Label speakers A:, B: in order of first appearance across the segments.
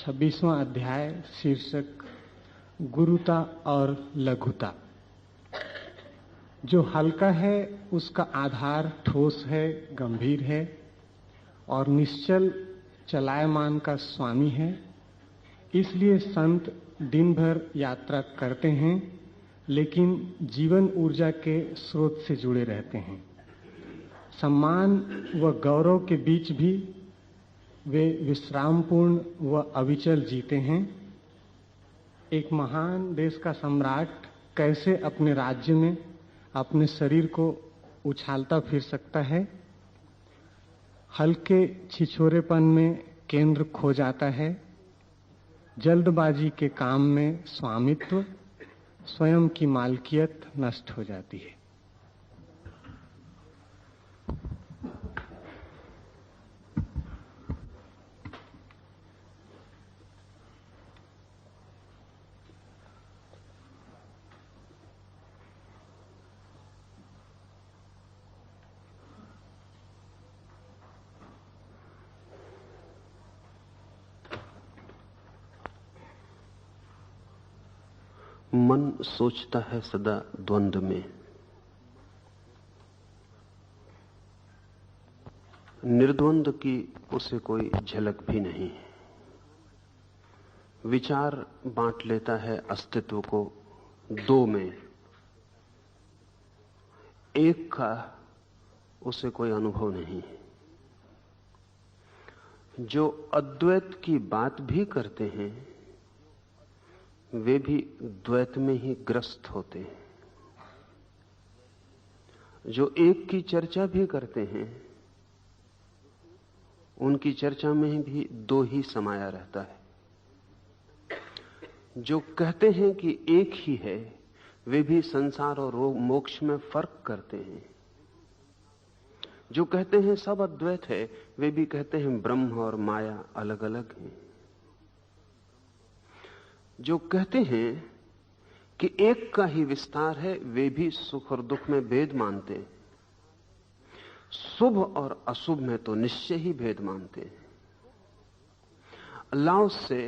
A: 26वां अध्याय शीर्षक गुरुता और लघुता। जो हल्का है उसका आधार ठोस है, गंभीर है और निश्चल चलायमान का स्वामी है। इसलिए संत दिन भर यात्रा करते हैं लेकिन जीवन ऊर्जा के स्रोत से जुड़े रहते हैं। सम्मान व गौरव के बीच भी वे विश्रामपूर्ण व अविचल जीते हैं। एक महान देश का सम्राट कैसे अपने राज्य में अपने शरीर को उछालता फिर सकता है? हल्के छिछोरेपन में केंद्र खो जाता है। जल्दबाजी के काम में स्वामित्व, स्वयं की मालकियत नष्ट हो जाती है।
B: मन सोचता है सदा द्वंद्व में। निर्द्वंद की उसे कोई झलक भी नहीं। विचार बांट लेता है अस्तित्व को दो में, एक का उसे कोई अनुभव नहीं। जो अद्वैत की बात भी करते हैं वे भी द्वैत में ही ग्रस्त होते हैं। जो एक की चर्चा भी करते हैं उनकी चर्चा में भी दो ही समाया रहता है। जो कहते हैं कि एक ही है वे भी संसार और मोक्ष में फर्क करते हैं। जो कहते हैं सब अद्वैत है वे भी कहते हैं ब्रह्म और माया अलग अलग हैं। जो कहते हैं कि एक का ही विस्तार है वे भी सुख और दुख में भेद मानते हैं। शुभ और अशुभ में तो निश्चय ही भेद मानते हैं। लाओस से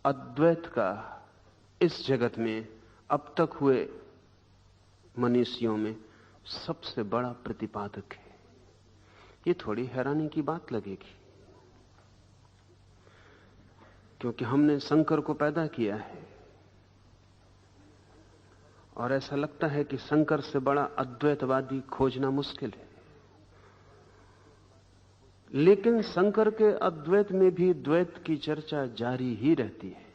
B: अद्वैत का इस जगत में अब तक हुए मनीषियों में सबसे बड़ा प्रतिपादक है। ये थोड़ी हैरानी की बात लगेगी क्योंकि हमने शंकर को पैदा किया है और ऐसा लगता है कि शंकर से बड़ा अद्वैतवादी खोजना मुश्किल है। लेकिन शंकर के अद्वैत में भी द्वैत की चर्चा जारी ही रहती है।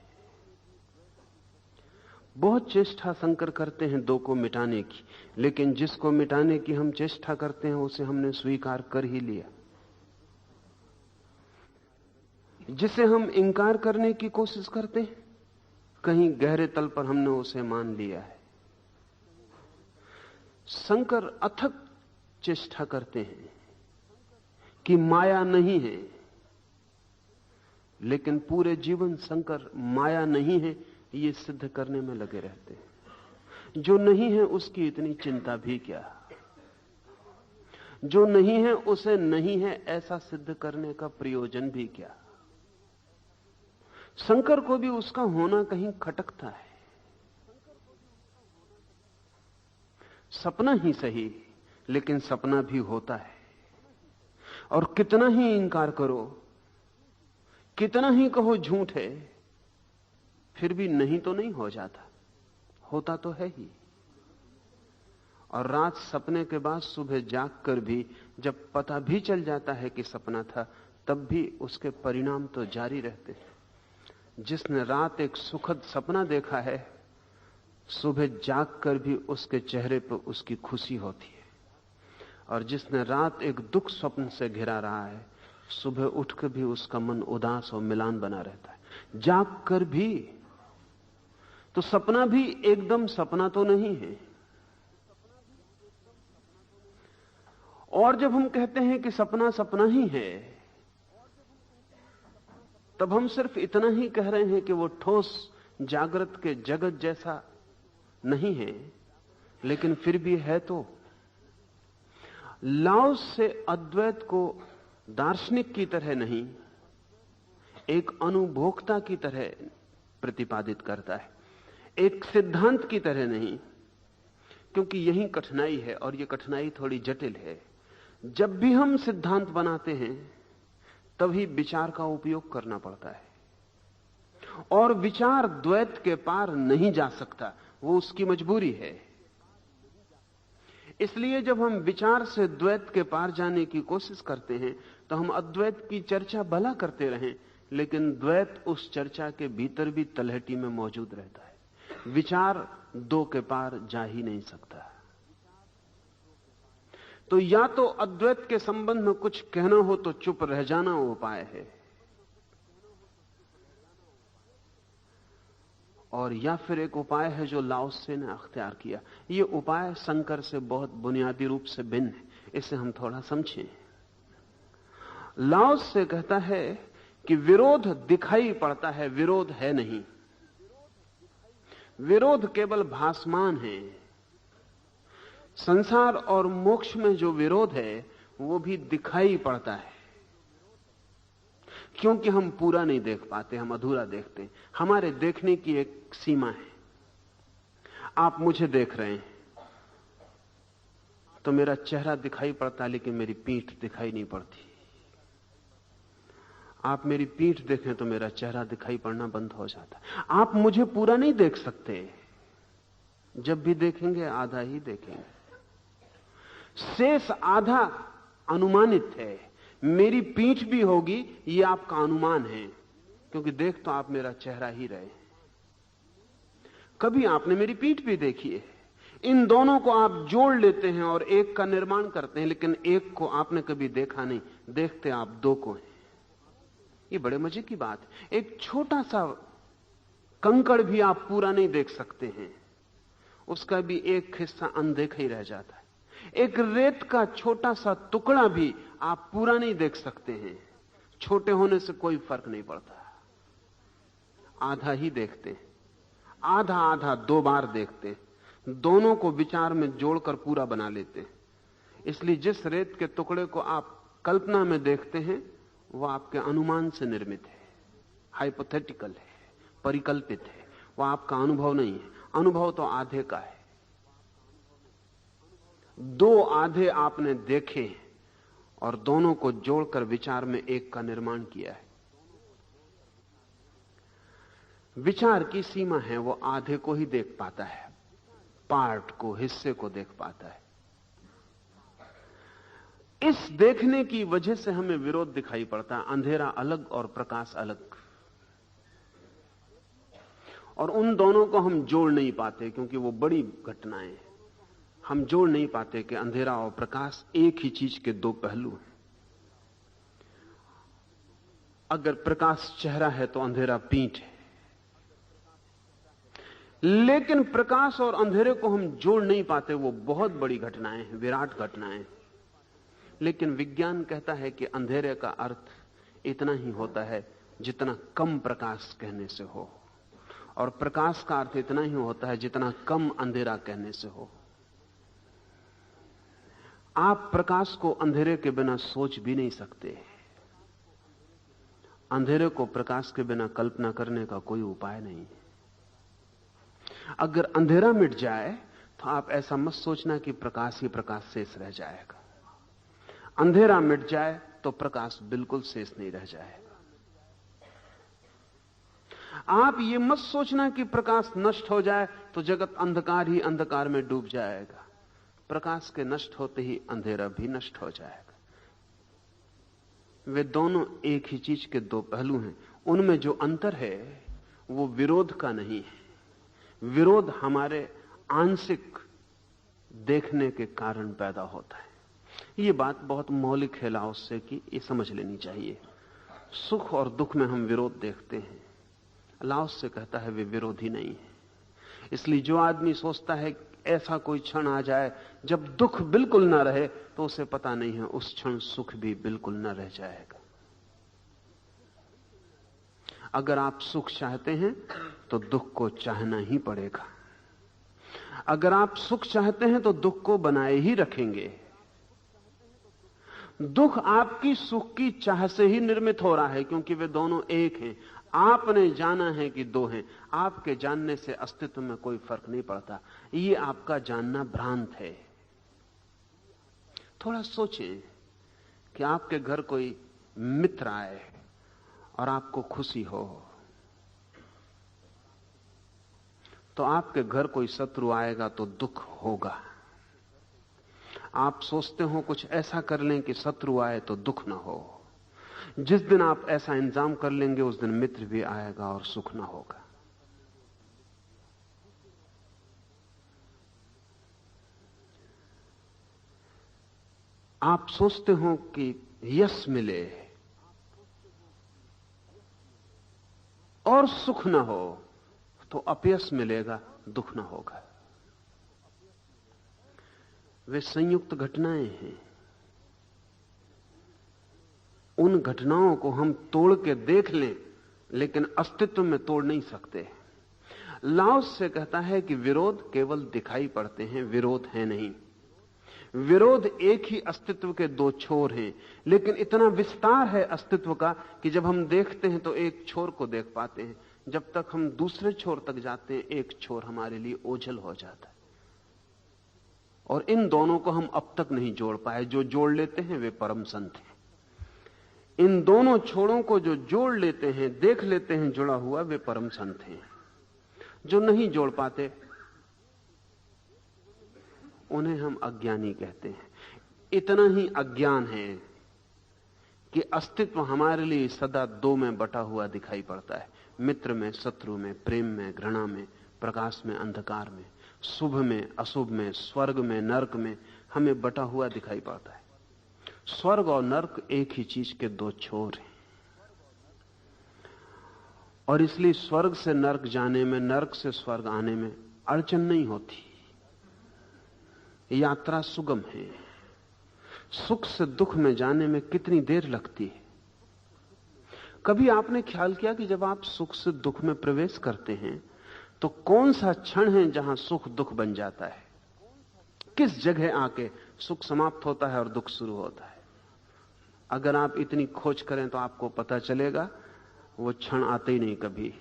B: बहुत चेष्टा शंकर करते हैं दो को मिटाने की, लेकिन जिसको मिटाने की हम चेष्टा करते हैं उसे हमने स्वीकार कर ही लिया। जिसे हम इंकार करने की कोशिश करते हैं कहीं गहरे तल पर हमने उसे मान लिया है। शंकर अथक चेष्टा करते हैं कि माया नहीं है, लेकिन पूरे जीवन शंकर माया नहीं है ये सिद्ध करने में लगे रहते हैं। जो नहीं है उसकी इतनी चिंता भी क्या। जो नहीं है उसे नहीं है ऐसा सिद्ध करने का प्रयोजन भी क्या। शंकर को भी उसका होना कहीं खटकता है। सपना ही सही लेकिन सपना भी होता है। और कितना ही इंकार करो, कितना ही कहो झूठ है, फिर भी नहीं तो नहीं हो जाता, होता तो है ही। और रात सपने के बाद सुबह जागकर भी जब पता भी चल जाता है कि सपना था तब भी उसके परिणाम तो जारी रहते हैं। जिसने रात एक सुखद सपना देखा है सुबह जागकर भी उसके चेहरे पर उसकी खुशी होती है। और जिसने रात एक दुख स्वप्न से घिरा रहा है सुबह उठकर भी उसका मन उदास और मिलान बना रहता है। जागकर भी तो सपना भी एकदम सपना तो नहीं है। और जब हम कहते हैं कि सपना सपना ही है तब हम सिर्फ इतना ही कह रहे हैं कि वो ठोस जागृत के जगत जैसा नहीं है, लेकिन फिर भी है। तो लाओस से अद्वैत को दार्शनिक की तरह नहीं, एक अनुभोक्ता की तरह प्रतिपादित करता है, एक सिद्धांत की तरह नहीं, क्योंकि यही कठिनाई है और यह कठिनाई थोड़ी जटिल है। जब भी हम सिद्धांत बनाते हैं तभी विचार का उपयोग करना पड़ता है, और विचार द्वैत के पार नहीं जा सकता, वो उसकी मजबूरी है। इसलिए जब हम विचार से द्वैत के पार जाने की कोशिश करते हैं तो हम अद्वैत की चर्चा भला करते रहें, लेकिन द्वैत उस चर्चा के भीतर भी तलहटी में मौजूद रहता है। विचार दो के पार जा ही नहीं सकता। तो या तो अद्वैत के संबंध में कुछ कहना हो तो चुप रह जाना उपाय है, और या फिर एक उपाय है जो लाओ त्से ने अख्तियार किया। यह उपाय शंकर से बहुत बुनियादी रूप से भिन्न है, इसे हम थोड़ा समझें। लाओ त्से कहता है कि विरोध दिखाई पड़ता है, विरोध है नहीं। विरोध केवल भासमान है। संसार और मोक्ष में जो विरोध है वो भी दिखाई पड़ता है, क्योंकि हम पूरा नहीं देख पाते, हम अधूरा देखते हैं। हमारे देखने की एक सीमा है। आप मुझे देख रहे हैं तो मेरा चेहरा दिखाई पड़ता है, लेकिन मेरी पीठ दिखाई नहीं पड़ती। आप मेरी पीठ देखें तो मेरा चेहरा दिखाई पड़ना बंद हो जाता है। आप मुझे पूरा नहीं देख सकते, जब भी देखेंगे आधा ही देखेंगे। शेष आधा अनुमानित है। मेरी पीठ भी होगी, यह आपका अनुमान है, क्योंकि देख तो आप मेरा चेहरा ही रहे। कभी आपने मेरी पीठ भी देखी है। इन दोनों को आप जोड़ लेते हैं और एक का निर्माण करते हैं, लेकिन एक को आपने कभी देखा नहीं, देखते आप दो को हैं। ये बड़े मजे की बात है। एक छोटा सा कंकड़ भी आप पूरा नहीं देख सकते हैं, उसका भी एक हिस्सा अनदेखा ही रह जाता है। एक रेत का छोटा सा टुकड़ा भी आप पूरा नहीं देख सकते हैं, छोटे होने से कोई फर्क नहीं पड़ता, आधा ही देखते हैं। आधा आधा दो बार देखते हैं, दोनों को विचार में जोड़कर पूरा बना लेते हैं। इसलिए जिस रेत के टुकड़े को आप कल्पना में देखते हैं वह आपके अनुमान से निर्मित है, हाइपोथेटिकल है, परिकल्पित है, वह आपका अनुभव नहीं है। अनुभव तो आधे का है। दो आधे आपने देखे और दोनों को जोड़कर विचार में एक का निर्माण किया है। विचार की सीमा है, वो आधे को ही देख पाता है, पार्ट को, हिस्से को देख पाता है। इस देखने की वजह से हमें विरोध दिखाई पड़ता है, अंधेरा अलग और प्रकाश अलग, और उन दोनों को हम जोड़ नहीं पाते क्योंकि वो बड़ी घटनाएं हैं। हम जोड़ नहीं पाते कि अंधेरा और प्रकाश एक ही चीज के दो पहलू हैं। अगर प्रकाश चेहरा है तो अंधेरा पीठ है, लेकिन प्रकाश और अंधेरे को हम जोड़ नहीं पाते, वो बहुत बड़ी घटनाएं हैं, विराट घटनाएं। लेकिन विज्ञान कहता है कि अंधेरे का अर्थ इतना ही होता है जितना कम प्रकाश कहने से हो, और प्रकाश का अर्थ इतना ही होता है जितना कम अंधेरा कहने से हो। आप प्रकाश को अंधेरे के बिना सोच भी नहीं सकते, अंधेरे को प्रकाश के बिना कल्पना करने का कोई उपाय नहीं है। अगर अंधेरा मिट जाए तो आप ऐसा मत सोचना कि प्रकाश ही प्रकाश शेष रह जाएगा। अंधेरा मिट जाए तो प्रकाश बिल्कुल शेष नहीं रह जाएगा। आप ये मत सोचना कि प्रकाश नष्ट हो जाए तो जगत अंधकार ही अंधकार में डूब जाएगा। प्रकाश के नष्ट होते ही अंधेरा भी नष्ट हो जाएगा। वे दोनों एक ही चीज के दो पहलू हैं। उनमें जो अंतर है वो विरोध का नहीं है। विरोध हमारे आंशिक देखने के कारण पैदा होता है। ये बात बहुत मौलिक है लाओ त्से की, ये समझ लेनी चाहिए। सुख और दुख में हम विरोध देखते हैं, लाओ त्से कहता है वे विरोधी नहीं है। इसलिए जो आदमी सोचता है ऐसा कोई क्षण आ जाए जब दुख बिल्कुल ना रहे, तो उसे पता नहीं है उस क्षण सुख भी बिल्कुल ना रह जाएगा। अगर आप सुख चाहते हैं तो दुख को चाहना ही पड़ेगा। अगर आप सुख चाहते हैं तो दुख को बनाए ही रखेंगे। दुख आपकी सुख की चाह से ही निर्मित हो रहा है, क्योंकि वे दोनों एक हैं। आपने जाना है कि दो हैं। आपके जानने से अस्तित्व में कोई फर्क नहीं पड़ता। ये आपका जानना भ्रांत है। थोड़ा सोचें कि आपके घर कोई मित्र आए और आपको खुशी हो, तो आपके घर कोई शत्रु आएगा तो दुख होगा। आप सोचते हो कुछ ऐसा कर लें कि शत्रु आए तो दुख ना हो। जिस दिन आप ऐसा इंतजाम कर लेंगे उस दिन मित्र भी आएगा और सुख ना होगा। आप सोचते हो कि यश मिले और सुख ना हो, तो अपयश मिलेगा, दुख ना होगा। वे संयुक्त घटनाएं हैं। उन घटनाओं को हम तोड़ के देख लें, लेकिन अस्तित्व में तोड़ नहीं सकते। लाओस से कहता है कि विरोध केवल दिखाई पड़ते हैं, विरोध है नहीं। विरोध एक ही अस्तित्व के दो छोर हैं, लेकिन इतना विस्तार है अस्तित्व का कि जब हम देखते हैं तो एक छोर को देख पाते हैं। जब तक हम दूसरे छोर तक जाते हैं, एक छोर हमारे लिए ओझल हो जाता है। और इन दोनों को हम अब तक नहीं जोड़ पाए। जो जोड़ लेते हैं वे परम संत हैं। इन दोनों छोरों को जो जोड़ लेते हैं, देख लेते हैं जुड़ा हुआ, वे परम संत हैं। जो नहीं जोड़ पाते उन्हें हम अज्ञानी कहते हैं। इतना ही अज्ञान है कि अस्तित्व हमारे लिए सदा दो में बटा हुआ दिखाई पड़ता है। मित्र में, शत्रु में, प्रेम में, घृणा में, प्रकाश में, अंधकार में, शुभ में, अशुभ में, स्वर्ग में, नरक में हमें बटा हुआ दिखाई पड़ता है। स्वर्ग और नरक एक ही चीज के दो छोर हैं, और इसलिए स्वर्ग से नरक जाने में, नरक से स्वर्ग आने में अड़चन नहीं होती। यात्रा सुगम है। सुख से दुख में जाने में कितनी देर लगती है। कभी आपने ख्याल किया कि जब आप सुख से दुख में प्रवेश करते हैं तो कौन सा क्षण है जहां सुख दुख बन जाता है? किस जगह आके सुख समाप्त होता है और दुख शुरू होता है? अगर आप इतनी खोज करें तो आपको पता चलेगा वो क्षण आते ही नहीं कभी।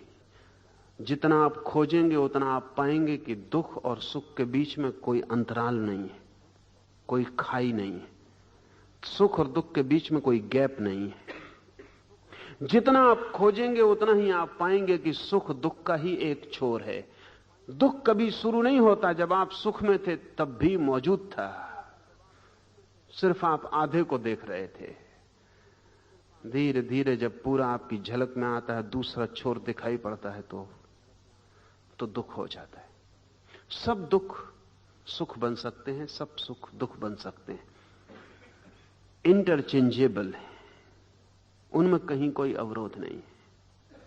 B: जितना आप खोजेंगे उतना आप पाएंगे कि दुख और सुख के बीच में कोई अंतराल नहीं है, कोई खाई नहीं है। सुख और दुख के बीच में कोई गैप नहीं है। जितना आप खोजेंगे उतना ही आप पाएंगे कि सुख दुख का ही एक छोर है। दुख कभी शुरू नहीं होता। जब आप सुख में थे तब भी मौजूद था, सिर्फ आप आधे को देख रहे थे। धीरे धीरे जब पूरा आपकी झलक में आता है, दूसरा छोर दिखाई पड़ता है, तो दुख हो जाता है। सब दुख सुख बन सकते हैं, सब सुख दुख बन सकते हैं। इंटरचेंजेबल है, उनमें कहीं कोई अवरोध नहीं है।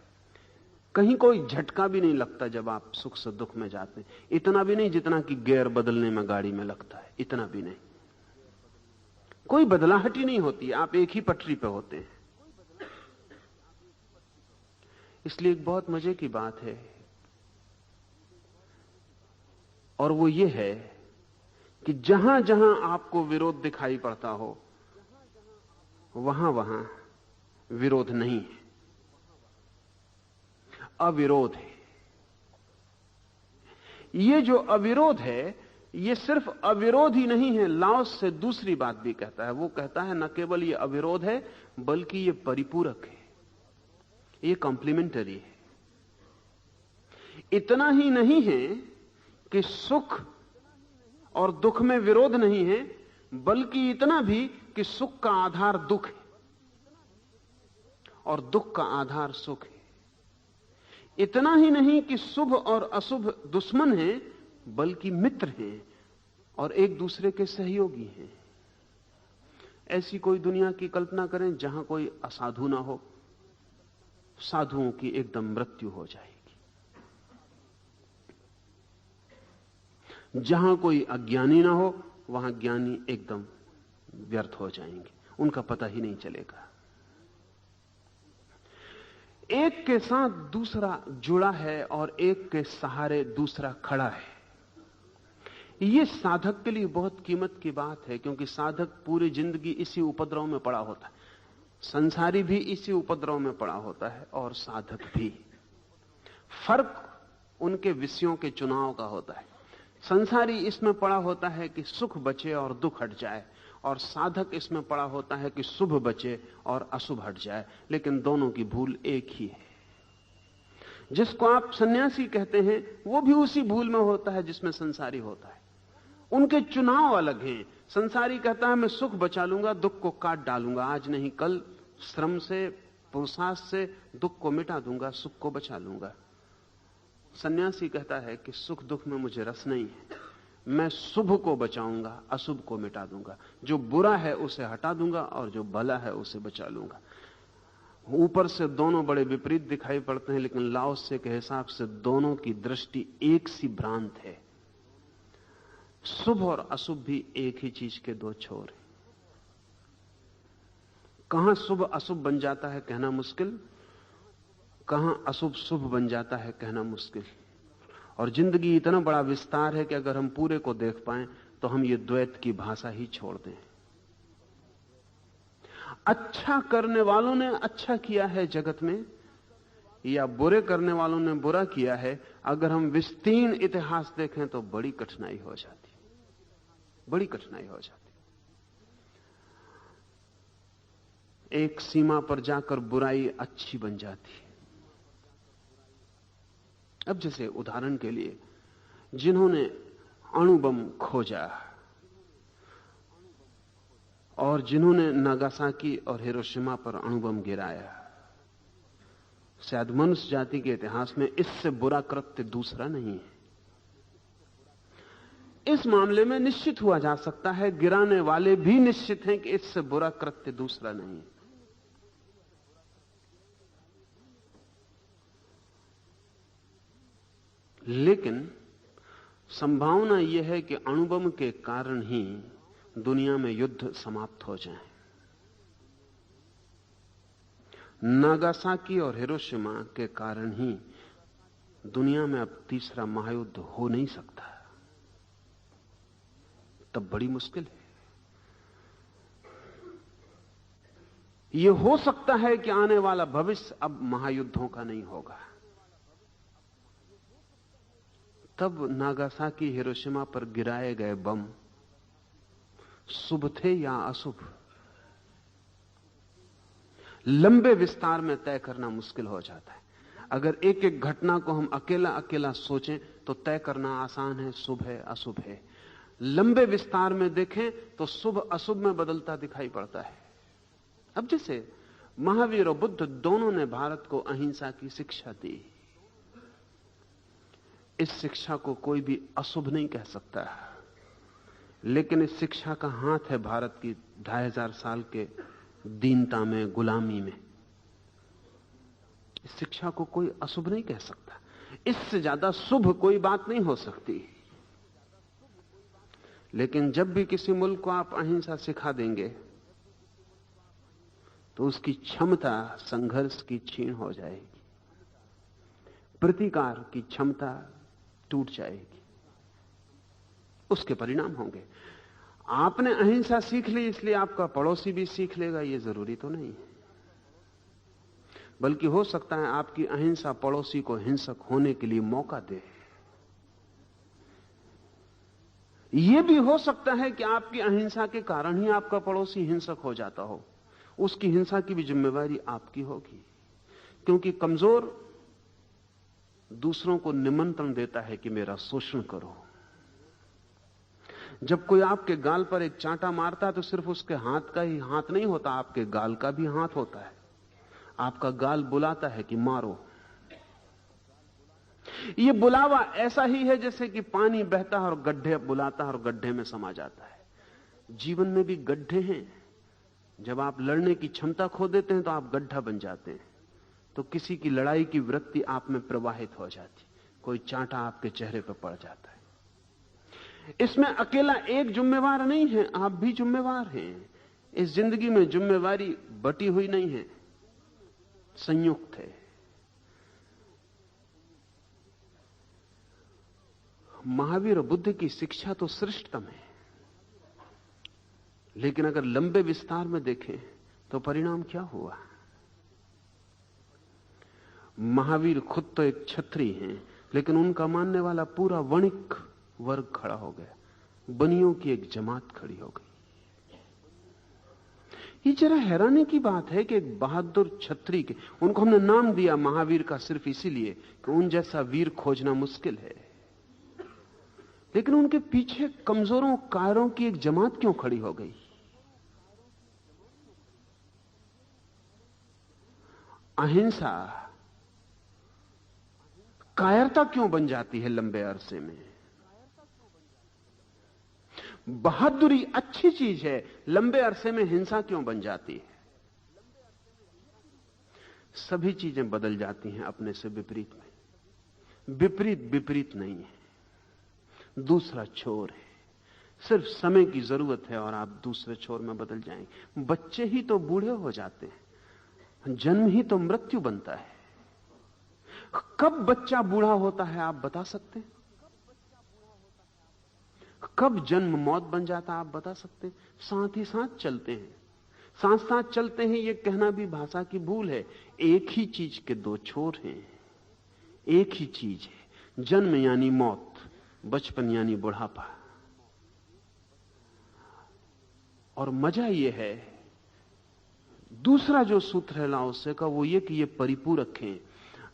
B: कहीं कोई झटका भी नहीं लगता जब आप सुख से दुख में जाते हैं। इतना भी नहीं जितना कि गियर बदलने में गाड़ी में लगता है, इतना भी नहीं। कोई बदलाहट ही नहीं होती, आप एक ही पटरी पे होते हैं। इसलिए एक बहुत मजे की बात है, और वो ये है कि जहां जहां आपको विरोध दिखाई पड़ता हो, वहां वहां विरोध नहीं है, अविरोध है। ये जो अविरोध है, ये सिर्फ अविरोध ही नहीं है, लाओस से दूसरी बात भी कहता है। वो कहता है न केवल ये अविरोध है, बल्कि ये परिपूरक है, ये कॉम्प्लीमेंटरी है। इतना ही नहीं है कि सुख और दुख में विरोध नहीं है, बल्कि इतना भी कि सुख का आधार दुख है और दुख का आधार सुख है। इतना ही नहीं कि शुभ और अशुभ दुश्मन हैं, बल्कि मित्र हैं और एक दूसरे के सहयोगी हैं। ऐसी कोई दुनिया की कल्पना करें जहां कोई असाधु ना हो। साधुओं की एकदम मृत्यु हो जाएगी। जहां कोई अज्ञानी ना हो, वहां ज्ञानी एकदम व्यर्थ हो जाएंगे, उनका पता ही नहीं चलेगा। एक के साथ दूसरा जुड़ा है और एक के सहारे दूसरा खड़ा है। ये साधक के लिए बहुत कीमत की बात है, क्योंकि साधक पूरी जिंदगी इसी उपद्रव में पड़ा होता है। संसारी भी इसी उपद्रव में पड़ा होता है और साधक भी। फर्क उनके विषयों के चुनाव का होता है। संसारी इसमें पड़ा होता है कि सुख बचे और दुख हट जाए, और साधक इसमें पड़ा होता है कि शुभ बचे और अशुभ हट जाए। लेकिन दोनों की भूल एक ही है। जिसको आप सन्यासी कहते हैं वो भी उसी भूल में होता है जिसमें संसारी होता है। उनके चुनाव अलग हैं। संसारी कहता है मैं सुख बचा लूंगा, दुख को काट डालूंगा, आज नहीं कल श्रम से पुरुषार्थ से दुख को मिटा दूंगा, सुख को बचा लूंगा। सन्यासी कहता है कि सुख दुख में मुझे रस नहीं है, मैं शुभ को बचाऊंगा, अशुभ को मिटा दूंगा, जो बुरा है उसे हटा दूंगा और जो भला है उसे बचा लूंगा। ऊपर से दोनों बड़े विपरीत दिखाई पड़ते हैं, लेकिन लाओसे के हिसाब से दोनों की दृष्टि एक सी भ्रांत है। शुभ और अशुभ भी एक ही चीज के दो छोर हैं। कहां शुभ अशुभ बन जाता है कहना मुश्किल, कहां अशुभ शुभ बन जाता है कहना मुश्किल। और जिंदगी इतना बड़ा विस्तार है कि अगर हम पूरे को देख पाएं तो हम ये द्वैत की भाषा ही छोड़ दें। अच्छा करने वालों ने अच्छा किया है जगत में, या बुरे करने वालों ने बुरा किया है, अगर हम विस्तीर्ण इतिहास देखें तो बड़ी कठिनाई हो जाती, बड़ी कठिनाई हो जाती। एक सीमा पर जाकर बुराई अच्छी बन जाती है। अब जैसे उदाहरण के लिए जिन्होंने अणुबम खोजा और जिन्होंने नागासाकी और हिरोशिमा पर अणुबम गिराया, शायद मनुष्य जाति के इतिहास में इससे बुरा कृत्य दूसरा नहीं है। इस मामले में निश्चित हुआ जा सकता है, गिराने वाले भी निश्चित हैं कि इससे बुरा कृत्य दूसरा नहीं है। लेकिन संभावना यह है कि अणुबम के कारण ही दुनिया में युद्ध समाप्त हो जाए। नागासाकी और हिरोशिमा के कारण ही दुनिया में अब तीसरा महायुद्ध हो नहीं सकता, तब बड़ी मुश्किल है। यह हो सकता है कि आने वाला भविष्य अब महायुद्धों का नहीं होगा। तब नागासाकी हिरोशिमा पर गिराए गए बम शुभ थे या अशुभ, लंबे विस्तार में तय करना मुश्किल हो जाता है। अगर एक एक घटना को हम अकेला अकेला सोचें तो तय करना आसान है, शुभ है अशुभ है। लंबे विस्तार में देखें तो शुभ अशुभ में बदलता दिखाई पड़ता है। अब जैसे महावीर और बुद्ध दोनों ने भारत को अहिंसा की शिक्षा दी, इस शिक्षा को कोई भी अशुभ नहीं कह सकता, लेकिन इस शिक्षा का हाथ है भारत की 2500 साल के दीनता में, गुलामी में। इस शिक्षा को कोई अशुभ नहीं कह सकता। इससे ज्यादा शुभ कोई बात नहीं हो सकती। लेकिन जब भी किसी मुल्क को आप अहिंसा सिखा देंगे तो उसकी क्षमता संघर्ष की क्षीण हो जाएगी, प्रतिकार की क्षमता टूट जाएगी, उसके परिणाम होंगे। आपने अहिंसा सीख ली इसलिए आपका पड़ोसी भी सीख लेगा, यह जरूरी तो नहीं है। बल्कि हो सकता है आपकी अहिंसा पड़ोसी को हिंसक होने के लिए मौका दे। यह भी हो सकता है कि आपकी अहिंसा के कारण ही आपका पड़ोसी हिंसक हो जाता हो। उसकी हिंसा की भी जिम्मेवारी आपकी होगी, क्योंकि कमजोर दूसरों को निमंत्रण देता है कि मेरा शोषण करो। जब कोई आपके गाल पर एक चांटा मारता है तो सिर्फ उसके हाथ का ही हाथ नहीं होता, आपके गाल का भी हाथ होता है। आपका गाल बुलाता है कि मारो। यह बुलावा ऐसा ही है जैसे कि पानी बहता है और गड्ढे बुलाता है और गड्ढे में समा जाता है। जीवन में भी गड्ढे हैं। जब आप लड़ने की क्षमता खो देते हैं तो आप गड्ढा बन जाते हैं, तो किसी की लड़ाई की वृत्ति आप में प्रवाहित हो जाती, कोई चांटा आपके चेहरे पर पड़ जाता है। इसमें अकेला एक जिम्मेवार नहीं है, आप भी जिम्मेवार हैं। इस जिंदगी में जिम्मेवारी बटी हुई नहीं है, संयुक्त है। महावीर और बुद्ध की शिक्षा तो श्रेष्ठतम है, लेकिन अगर लंबे विस्तार में देखें तो परिणाम क्या हुआ? महावीर खुद तो एक क्षत्रिय हैं, लेकिन उनका मानने वाला पूरा वणिक वर्ग खड़ा हो गया, बनियों की एक जमात खड़ी हो गई। ये जरा हैरानी की बात है कि एक बहादुर क्षत्रिय के, उनको हमने नाम दिया महावीर का सिर्फ इसीलिए कि उन जैसा वीर खोजना मुश्किल है, लेकिन उनके पीछे कमजोरों कायरों की एक जमात क्यों खड़ी हो गई? अहिंसा कायरता क्यों बन जाती है लंबे अरसे में? बहादुरी अच्छी चीज है, लंबे अरसे में हिंसा क्यों बन जाती है? सभी चीजें बदल जाती हैं अपने से विपरीत में। विपरीत विपरीत नहीं है, दूसरा छोर है। सिर्फ समय की जरूरत है और आप दूसरे छोर में बदल जाएंगे। बच्चे ही तो बूढ़े हो जाते हैं, जन्म ही तो मृत्यु बनता है। कब बच्चा बूढ़ा होता है आप बता सकते हैं? कब जन्म मौत बन जाता आप बता सकते हैं? साथ ही साथ चलते हैं, साथ साथ चलते हैं। यह कहना भी भाषा की भूल है। एक ही चीज के दो छोर हैं, एक ही चीज है। जन्म यानी मौत, बचपन यानी बुढ़ापा। और मजा यह है, दूसरा जो सूत्र है लाओ से का, वो ये कि ये परिपूरक हैं।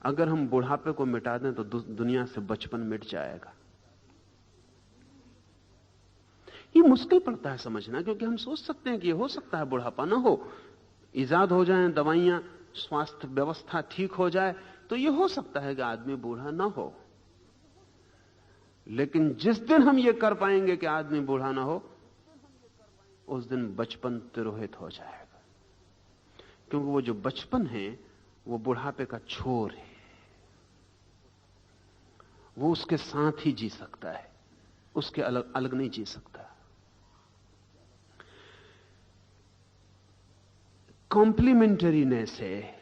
B: अगर हम बुढ़ापे को मिटा दें तो दुनिया से बचपन मिट जाएगा। ये मुश्किल पड़ता है समझना, क्योंकि हम सोच सकते हैं कि ये हो सकता है बुढ़ापा ना हो, इजाद हो जाएं दवाइयां, स्वास्थ्य व्यवस्था ठीक हो जाए, तो ये हो सकता है कि आदमी बूढ़ा ना हो। लेकिन जिस दिन हम ये कर पाएंगे कि आदमी बूढ़ा ना हो, उस दिन बचपन तिरोहित हो जाएगा। क्योंकि वो जो बचपन है वो बुढ़ापे का छोर है, वो उसके साथ ही जी सकता है, उसके अलग अलग नहीं जी सकता। कॉम्प्लीमेंटरीनेस है,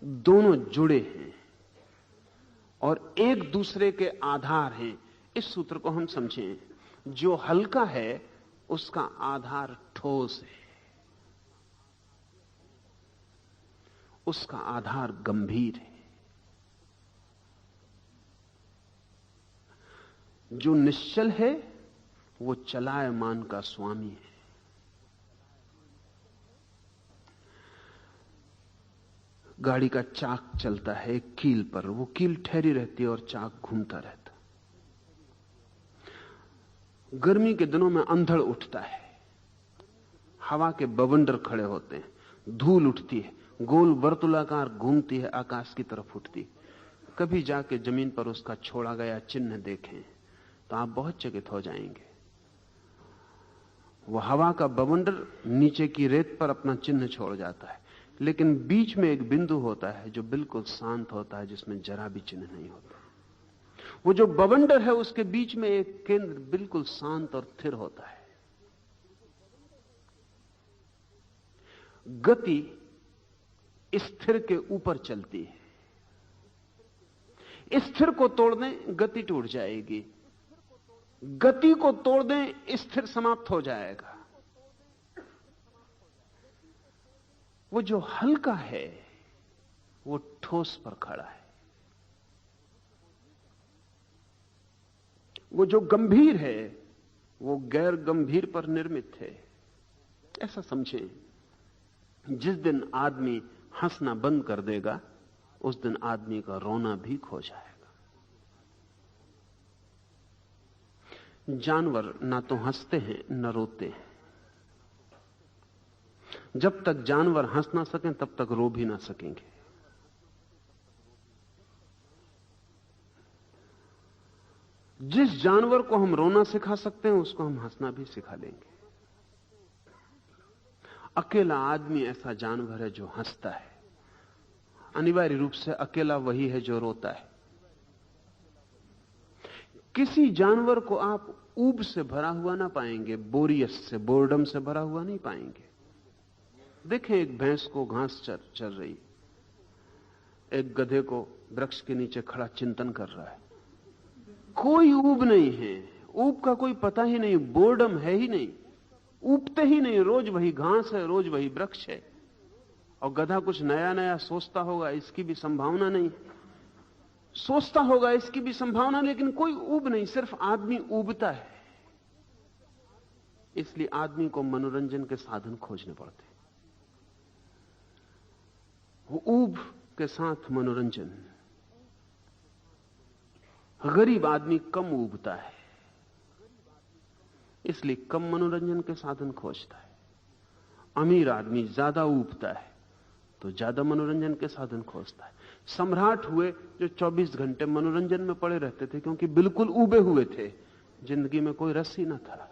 B: दोनों जुड़े हैं और एक दूसरे के आधार हैं। इस सूत्र को हम समझें, जो हल्का है उसका आधार ठोस है, उसका आधार गंभीर है। जो निश्चल है वो चलायमान का स्वामी है। गाड़ी का चाक चलता है एक कील पर, वो कील ठहरी रहती है और चाक घूमता रहता। गर्मी के दिनों में अंधड़ उठता है, हवा के बवंडर खड़े होते हैं, धूल उठती है, गोल वर्तुलाकार घूमती है, आकाश की तरफ उठती। कभी जाके जमीन पर उसका छोड़ा गया चिन्ह देखें तो आप बहुत चकित हो जाएंगे। वह हवा का बवंडर नीचे की रेत पर अपना चिन्ह छोड़ जाता है, लेकिन बीच में एक बिंदु होता है जो बिल्कुल शांत होता है, जिसमें जरा भी चिन्ह नहीं होता। वो जो बवंडर है उसके बीच में एक केंद्र बिल्कुल शांत और स्थिर होता है। गति स्थिर के ऊपर चलती है, स्थिर को तोड़ दें गति टूट जाएगी, गति को तोड़ दें स्थिर समाप्त हो जाएगा। वो जो हल्का है वो ठोस पर खड़ा है, वो जो गंभीर है वो गैर गंभीर पर निर्मित है। ऐसा समझें, जिस दिन आदमी हंसना बंद कर देगा उस दिन आदमी का रोना भी खो जाएगा। जानवर ना तो हंसते हैं न रोते हैं। जब तक जानवर हंस ना सकें तब तक रो भी ना सकेंगे। जिस जानवर को हम रोना सिखा सकते हैं उसको हम हंसना भी सिखा लेंगे। अकेला आदमी ऐसा जानवर है जो हंसता है। अनिवार्य रूप से अकेला वही है जो रोता है। किसी जानवर को आप ऊब से भरा हुआ ना पाएंगे, बोरियस से, बोर्डम से भरा हुआ नहीं पाएंगे। देखें, एक भैंस को घास चर रही, एक गधे को वृक्ष के नीचे खड़ा चिंतन कर रहा है। कोई ऊब नहीं है, ऊब का कोई पता ही नहीं, बोर्डम है ही नहीं, ऊबते ही नहीं। रोज वही घास है, रोज वही वृक्ष है, और गधा कुछ नया नया सोचता होगा इसकी भी संभावना नहीं, सोचता होगा इसकी भी संभावना, लेकिन कोई ऊब नहीं, सिर्फ आदमी ऊबता है। इसलिए आदमी को मनोरंजन के साधन खोजने पड़ते। वो ऊब के साथ मनोरंजन। गरीब आदमी कम ऊबता है, इसलिए कम मनोरंजन के साधन खोजता है। अमीर आदमी ज्यादा ऊबता है तो ज्यादा मनोरंजन के साधन खोजता है। सम्राट हुए जो 24 घंटे मनोरंजन में पड़े रहते थे, क्योंकि बिल्कुल ऊबे हुए थे, जिंदगी में कोई रस ही न था।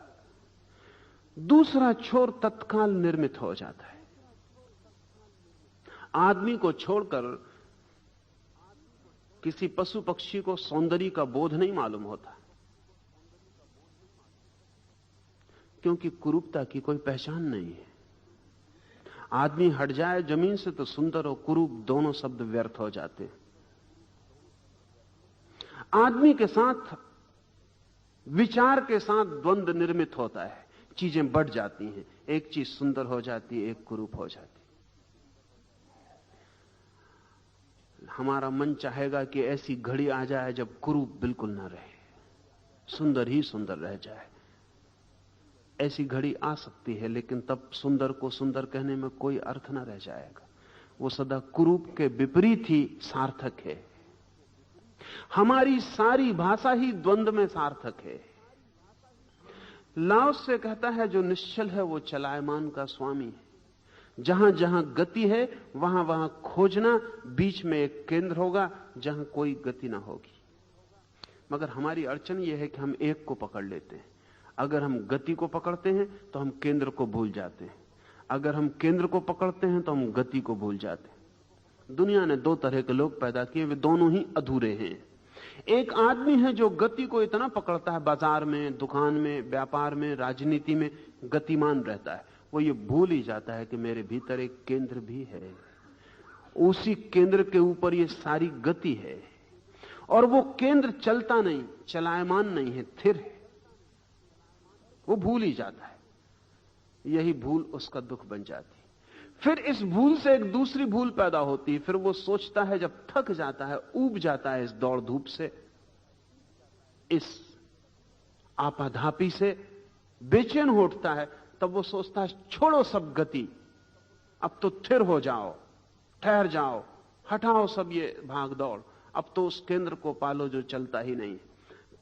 B: दूसरा छोर तत्काल निर्मित हो जाता है। आदमी को छोड़कर किसी पशु पक्षी को सौंदर्य का बोध नहीं मालूम होता, क्योंकि कुरूपता की कोई पहचान नहीं है। आदमी हट जाए जमीन से तो सुंदर और कुरूप दोनों शब्द व्यर्थ हो जाते हैं। आदमी के साथ विचार के साथ द्वंद्व निर्मित होता है, चीजें बढ़ जाती हैं, एक चीज सुंदर हो जाती है, एक कुरूप हो जाती है। हमारा मन चाहेगा कि ऐसी घड़ी आ जाए जब कुरूप बिल्कुल ना रहे, सुंदर ही सुंदर रह जाए। ऐसी घड़ी आ सकती है, लेकिन तब सुंदर को सुंदर कहने में कोई अर्थ ना रह जाएगा। वो सदा कुरूप के विपरीत ही सार्थक है। हमारी सारी भाषा ही द्वंद्व में सार्थक है। लाओस से कहता है जो निश्चल है वो चलायमान का स्वामी है। जहां जहां गति है वहां वहां खोजना, बीच में एक केंद्र होगा जहां कोई गति ना होगी। मगर हमारी अड़चन यह है कि हम एक को पकड़ लेते हैं। अगर हम गति को पकड़ते हैं तो हम केंद्र को भूल जाते हैं, अगर हम केंद्र को पकड़ते हैं तो हम गति को भूल जाते हैं। दुनिया ने दो तरह के लोग पैदा किए, वे दोनों ही अधूरे हैं। एक आदमी है जो गति को इतना पकड़ता है, बाजार में, दुकान में, व्यापार में, राजनीति में गतिमान रहता है। वो ये भूल ही जाता है कि मेरे भीतर एक केंद्र भी है, उसी केंद्र के ऊपर ये सारी गति है, और वो केंद्र चलता नहीं, चलायमान नहीं है, स्थिर है। वो भूल ही जाता है। यही भूल उसका दुख बन जाती है। फिर इस भूल से एक दूसरी भूल पैदा होती है। फिर वो सोचता है, जब थक जाता है, ऊब जाता है इस दौड़ धूप से, इस आपाधापी से बेचैन हो उठता है, तब वो सोचता है छोड़ो सब गति, अब तो स्थिर हो जाओ, ठहर जाओ, हटाओ सब ये भाग दौड़, अब तो उस केंद्र को पालो जो चलता ही नहीं।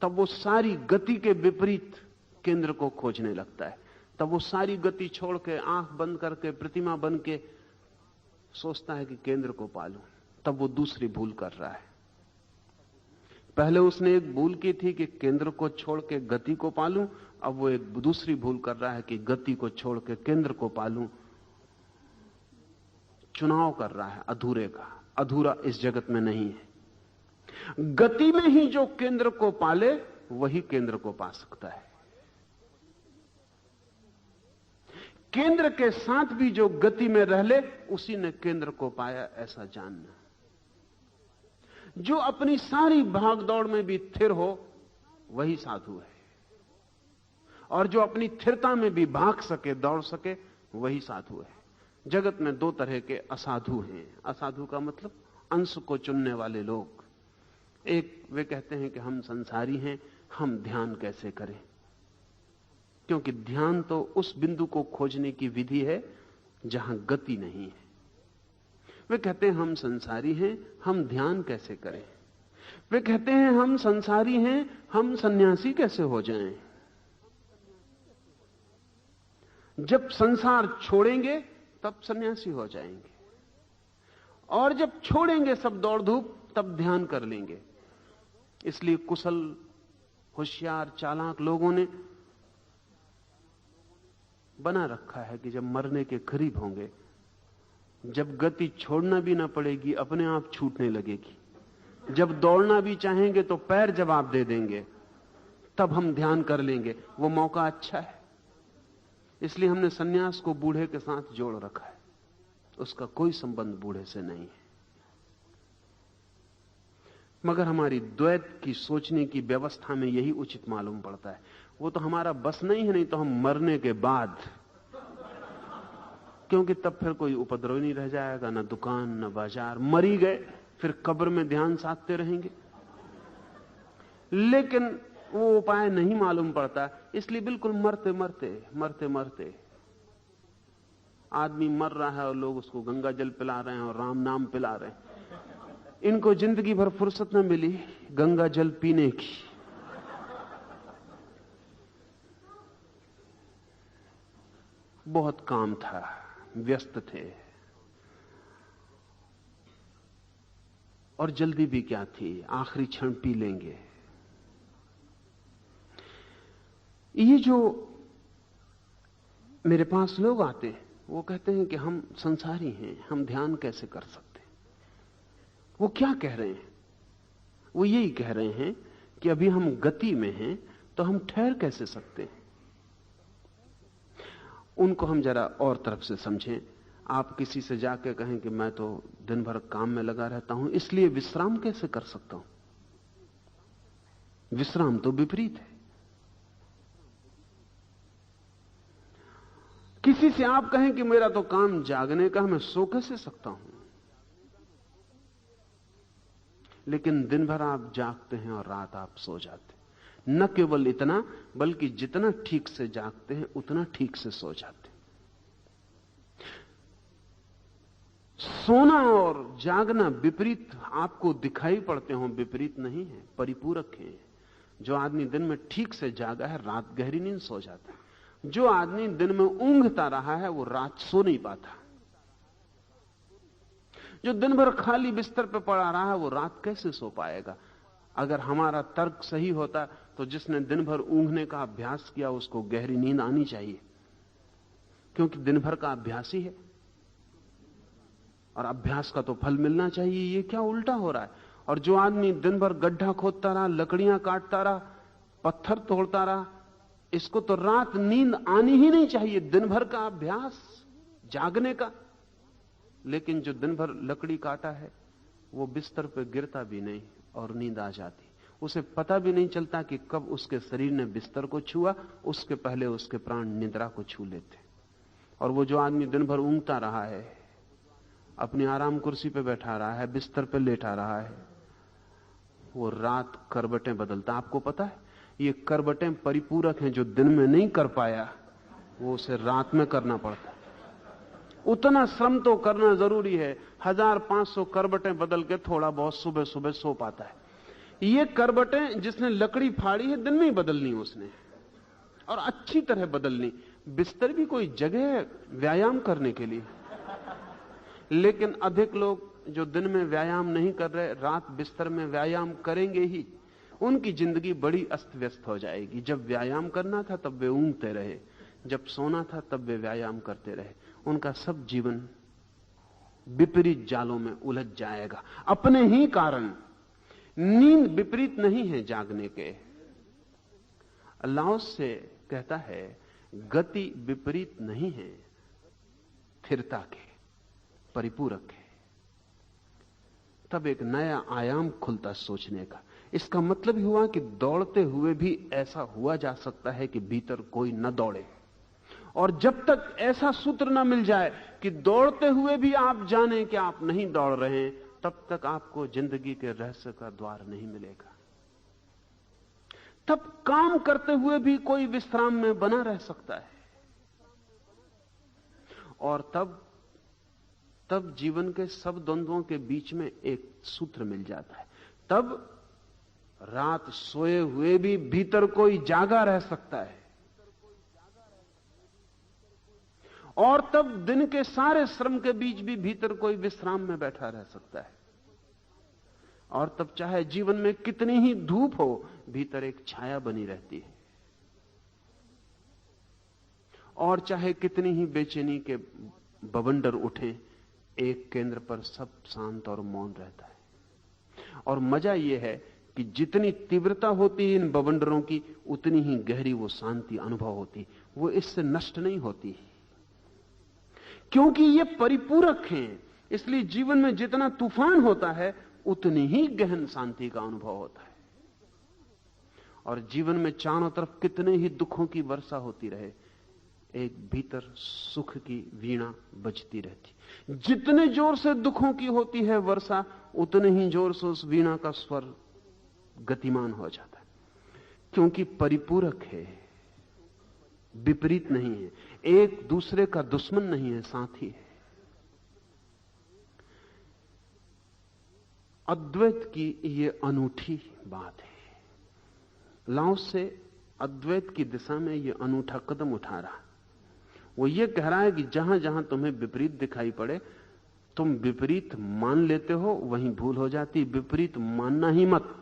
B: तब वो सारी गति के विपरीत केंद्र को खोजने लगता है। तब वो सारी गति छोड़ के, आंख बंद करके, प्रतिमा बन के सोचता है कि केंद्र को पालूं। तब वो दूसरी भूल कर रहा है। पहले उसने एक भूल की थी कि केंद्र को छोड़ के गति को पालूं, अब वो एक दूसरी भूल कर रहा है कि गति को छोड़ के केंद्र को पालूं। चुनाव कर रहा है अधूरे का। अधूरा इस जगत में नहीं है। गति में ही जो केंद्र को पाले वही केंद्र को पा सकता है। केंद्र के साथ भी जो गति में रह ले उसी ने केंद्र को पाया, ऐसा जानना। जो अपनी सारी भागदौड़ में भी स्थिर हो वही साधु है, और जो अपनी स्थिरता में भी भाग सके, दौड़ सके, वही साधु है। जगत में दो तरह के असाधु हैं। असाधु का मतलब अंश को चुनने वाले लोग। एक वे कहते हैं कि हम संसारी हैं, हम ध्यान कैसे करें, क्योंकि ध्यान तो उस बिंदु को खोजने की विधि है जहां गति नहीं है। वे कहते हैं हम संसारी हैं, हम ध्यान कैसे करें। वे कहते हैं हम संसारी हैं, हम सन्यासी कैसे हो जाएं। जब संसार छोड़ेंगे तब सन्यासी हो जाएंगे, और जब छोड़ेंगे सब दौड़ धूप तब ध्यान कर लेंगे। इसलिए कुशल, होशियार, चालाक लोगों ने बना रखा है कि जब मरने के करीब होंगे, जब गति छोड़ना भी ना पड़ेगी, अपने आप छूटने लगेगी, जब दौड़ना भी चाहेंगे तो पैर जवाब दे देंगे, तब हम ध्यान कर लेंगे। वो मौका अच्छा है। इसलिए हमने सन्यास को बूढ़े के साथ जोड़ रखा है। उसका कोई संबंध बूढ़े से नहीं है। मगर हमारी द्वैत की सोचने की व्यवस्था में यही उचित मालूम पड़ता है। वो तो हमारा बस नहीं है, नहीं तो हम मरने के बाद, क्योंकि तब फिर कोई उपद्रव नहीं रह जाएगा, ना दुकान ना बाजार, मरी गए फिर कब्र में ध्यान साधते रहेंगे। लेकिन वो उपाय नहीं मालूम पड़ता, इसलिए बिल्कुल मरते मरते आदमी मर रहा है और लोग उसको गंगा जल पिला रहे हैं और राम नाम पिला रहे हैं। इनको जिंदगी भर फुर्सत न मिली गंगा जल पीने की। बहुत काम था, व्यस्त थे, और जल्दी भी क्या थी, आखिरी क्षण पी लेंगे। ये जो मेरे पास लोग आते हैं वो कहते हैं कि हम संसारी हैं, हम ध्यान कैसे कर सकते। वो क्या कह रहे हैं? वो यही कह रहे हैं कि अभी हम गति में हैं तो हम ठहर कैसे सकते हैं। उनको हम जरा और तरफ से समझें। आप किसी से जाकर कहें कि मैं तो दिन भर काम में लगा रहता हूं, इसलिए विश्राम कैसे कर सकता हूं। विश्राम तो विपरीत है। किसी से आप कहें कि मेरा तो काम जागने का, मैं सो कैसे सकता हूं। लेकिन दिन भर आप जागते हैं और रात आप सो जाते हैं। न केवल इतना, बल्कि जितना ठीक से जागते हैं उतना ठीक से सो जाते हैं। सोना और जागना विपरीत आपको दिखाई पड़ते हो, विपरीत नहीं है, परिपूरक है। जो आदमी दिन में ठीक से जागा है रात गहरी नींद सो जाता है। जो आदमी दिन में ऊंघता रहा है वो रात सो नहीं पाता। जो दिन भर खाली बिस्तर पर पड़ा रहा है वो रात कैसे सो पाएगा। अगर हमारा तर्क सही होता तो जिसने दिन भर ऊंघने का अभ्यास किया उसको गहरी नींद आनी चाहिए, क्योंकि दिन भर का अभ्यास ही है और अभ्यास का तो फल मिलना चाहिए। ये क्या उल्टा हो रहा है। और जो आदमी दिन भर गड्ढा खोदता रहा, लकड़ियां काटता रहा, पत्थर तोड़ता रहा, इसको तो रात नींद आनी ही नहीं चाहिए। दिन भर का अभ्यास जागने का। लेकिन जो दिन भर लकड़ी काटा है वो बिस्तर पर गिरता भी नहीं और नींद आ जाती। उसे पता भी नहीं चलता कि कब उसके शरीर ने बिस्तर को छुआ, उसके पहले उसके प्राण निद्रा को छू लेते। और वो जो आदमी दिन भर ऊँघता रहा है, अपनी आराम कुर्सी पे बैठा रहा है, बिस्तर पे लेटा रहा है, वो रात करवटें बदलता। आपको पता है ये करवटें परिपूरक हैं। जो दिन में नहीं कर पाया वो उसे रात में करना पड़ता। उतना श्रम तो करना जरूरी है। 1500 करवटें बदल के थोड़ा बहुत सुबह सुबह सो पाता है। ये करवटें जिसने लकड़ी फाड़ी है दिन में ही बदलनी उसने, और अच्छी तरह बदलनी। बिस्तर भी कोई जगह है व्यायाम करने के लिए। लेकिन अधिक लोग जो दिन में व्यायाम नहीं कर रहे, रात बिस्तर में व्यायाम करेंगे ही। उनकी जिंदगी बड़ी अस्त व्यस्त हो जाएगी। जब व्यायाम करना था तब वे ऊँघते रहे, जब सोना था तब वे व्यायाम करते रहे। उनका सब जीवन विपरीत जालों में उलझ जाएगा अपने ही कारण। नींद विपरीत नहीं है जागने के। अल्लाह से कहता है गति विपरीत नहीं है, स्थिरता के परिपूरक है। तब एक नया आयाम खुलता सोचने का। इसका मतलब ही हुआ कि दौड़ते हुए भी ऐसा हुआ जा सकता है कि भीतर कोई न दौड़े। और जब तक ऐसा सूत्र न मिल जाए कि दौड़ते हुए भी आप जाने कि आप नहीं दौड़ रहे हैं, तब तक आपको जिंदगी के रहस्य का द्वार नहीं मिलेगा। तब काम करते हुए भी कोई विश्राम में बना रह सकता है। और तब जीवन के सब द्वंद्वों के बीच में एक सूत्र मिल जाता है। तब रात सोए हुए भी भीतर कोई जागा रह सकता है। और तब दिन के सारे श्रम के बीच भी भीतर कोई विश्राम में बैठा रह सकता है। और तब चाहे जीवन में कितनी ही धूप हो, भीतर एक छाया बनी रहती है। और चाहे कितनी ही बेचैनी के बवंडर उठे, एक केंद्र पर सब शांत और मौन रहता है। और मजा यह है कि जितनी तीव्रता होती है इन बवंडरों की, उतनी ही गहरी वो शांति अनुभव होती। वो इससे नष्ट नहीं होती, क्योंकि ये परिपूरक हैं। इसलिए जीवन में जितना तूफान होता है उतनी ही गहन शांति का अनुभव होता है। और जीवन में चारों तरफ कितने ही दुखों की वर्षा होती रहे, एक भीतर सुख की वीणा बजती रहती। जितने जोर से दुखों की होती है वर्षा, उतने ही जोर से उस वीणा का स्वर गतिमान हो जाता है, क्योंकि परिपूरक है, विपरीत नहीं है, एक दूसरे का दुश्मन नहीं है, साथी है। अद्वैत की यह अनूठी बात है। लाओ से अद्वैत की दिशा में यह अनूठा कदम उठा रहा। वो ये कह रहा है कि जहां जहां तुम्हें विपरीत दिखाई पड़े, तुम विपरीत मान लेते हो, वहीं भूल हो जाती। विपरीत मानना ही मत।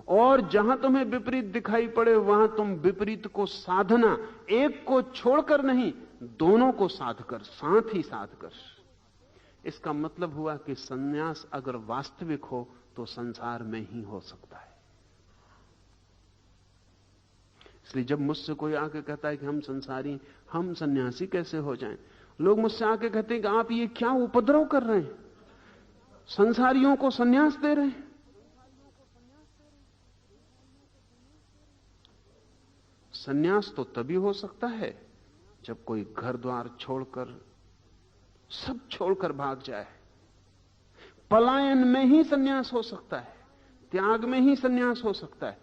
B: और जहां तुम्हें विपरीत दिखाई पड़े, वहां तुम विपरीत को साधना, एक को छोड़कर नहीं, दोनों को साध कर, साथ ही साध कर। इसका मतलब हुआ कि संन्यास अगर वास्तविक हो तो संसार में ही हो सकता है। इसलिए जब मुझसे कोई आके कहता है कि हम संसारी, हम सन्यासी कैसे हो जाएं, लोग मुझसे आके कहते हैं कि आप ये क्या उपद्रव कर रहे हैं, संसारियों को सन्यास दे रहे हैं। सन्यास तो तभी हो सकता है जब कोई घर द्वार छोड़कर, सब छोड़कर भाग जाए। पलायन में ही सन्यास हो सकता है, त्याग में ही सन्यास हो सकता है।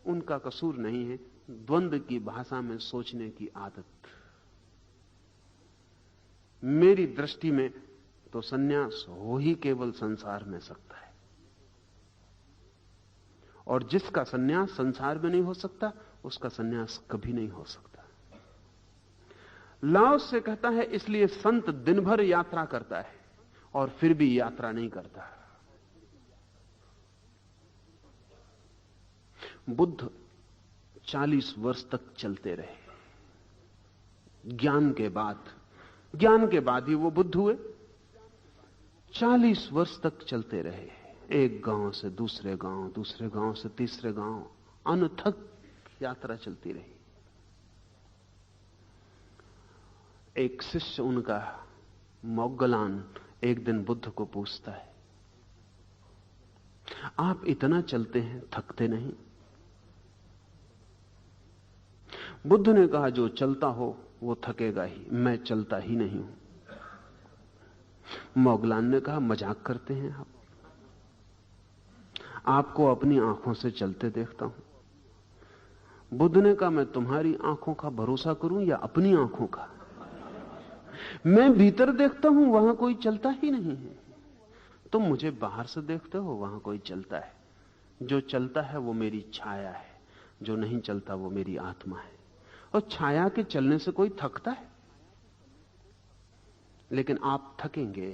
B: उनका कसूर नहीं है, द्वंद्व की भाषा में सोचने की आदत। मेरी दृष्टि में तो सन्यास हो ही केवल संसार में सकता है, और जिसका सन्यास संसार में नहीं हो सकता, उसका सन्यास कभी नहीं हो सकता। लाओस से कहता है इसलिए संत दिन भर यात्रा करता है और फिर भी यात्रा नहीं करता। बुद्ध 40 वर्ष तक चलते रहे। ज्ञान के बाद ही वो बुद्ध हुए। 40 वर्ष तक चलते रहे, एक गांव से दूसरे गांव, दूसरे गांव से तीसरे गांव, अनथक यात्रा चलती रही। एक शिष्य उनका, मोग्गलान, एक दिन बुद्ध को पूछता है, आप इतना चलते हैं, थकते नहीं? बुद्ध ने कहा, जो चलता हो वो थकेगा ही, मैं चलता ही नहीं हूं। मोग्गलान ने कहा, मजाक करते हैं आप, आपको अपनी आंखों से चलते देखता हूं। बुद्ध ने कहा, मैं तुम्हारी आंखों का भरोसा करूं या अपनी आंखों का? मैं भीतर देखता हूं, वहां कोई चलता ही नहीं है। तुम मुझे बाहर से देखते हो, वहां कोई चलता है। जो चलता है वो मेरी छाया है, जो नहीं चलता वो मेरी आत्मा है। और छाया के चलने से कोई थकता है? लेकिन आप थकेंगे,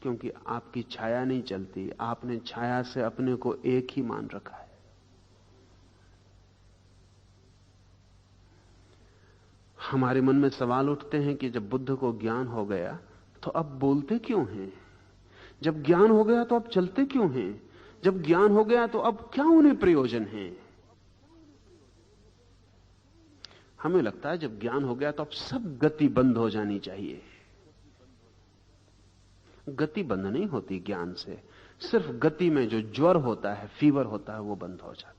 B: क्योंकि आपकी छाया नहीं चलती। आपने छाया से अपने को एक ही मान रखा है। हमारे मन में सवाल उठते हैं कि जब बुद्ध को ज्ञान हो गया तो अब बोलते क्यों हैं? जब ज्ञान हो गया तो अब चलते क्यों हैं? जब ज्ञान हो गया तो अब क्या उन्हें प्रयोजन है? हमें लगता है जब ज्ञान हो गया तो अब सब गति बंद हो जानी चाहिए। गति बंद नहीं होती ज्ञान से, सिर्फ गति में जो ज्वर होता है, फीवर होता है, वो बंद हो जाता है।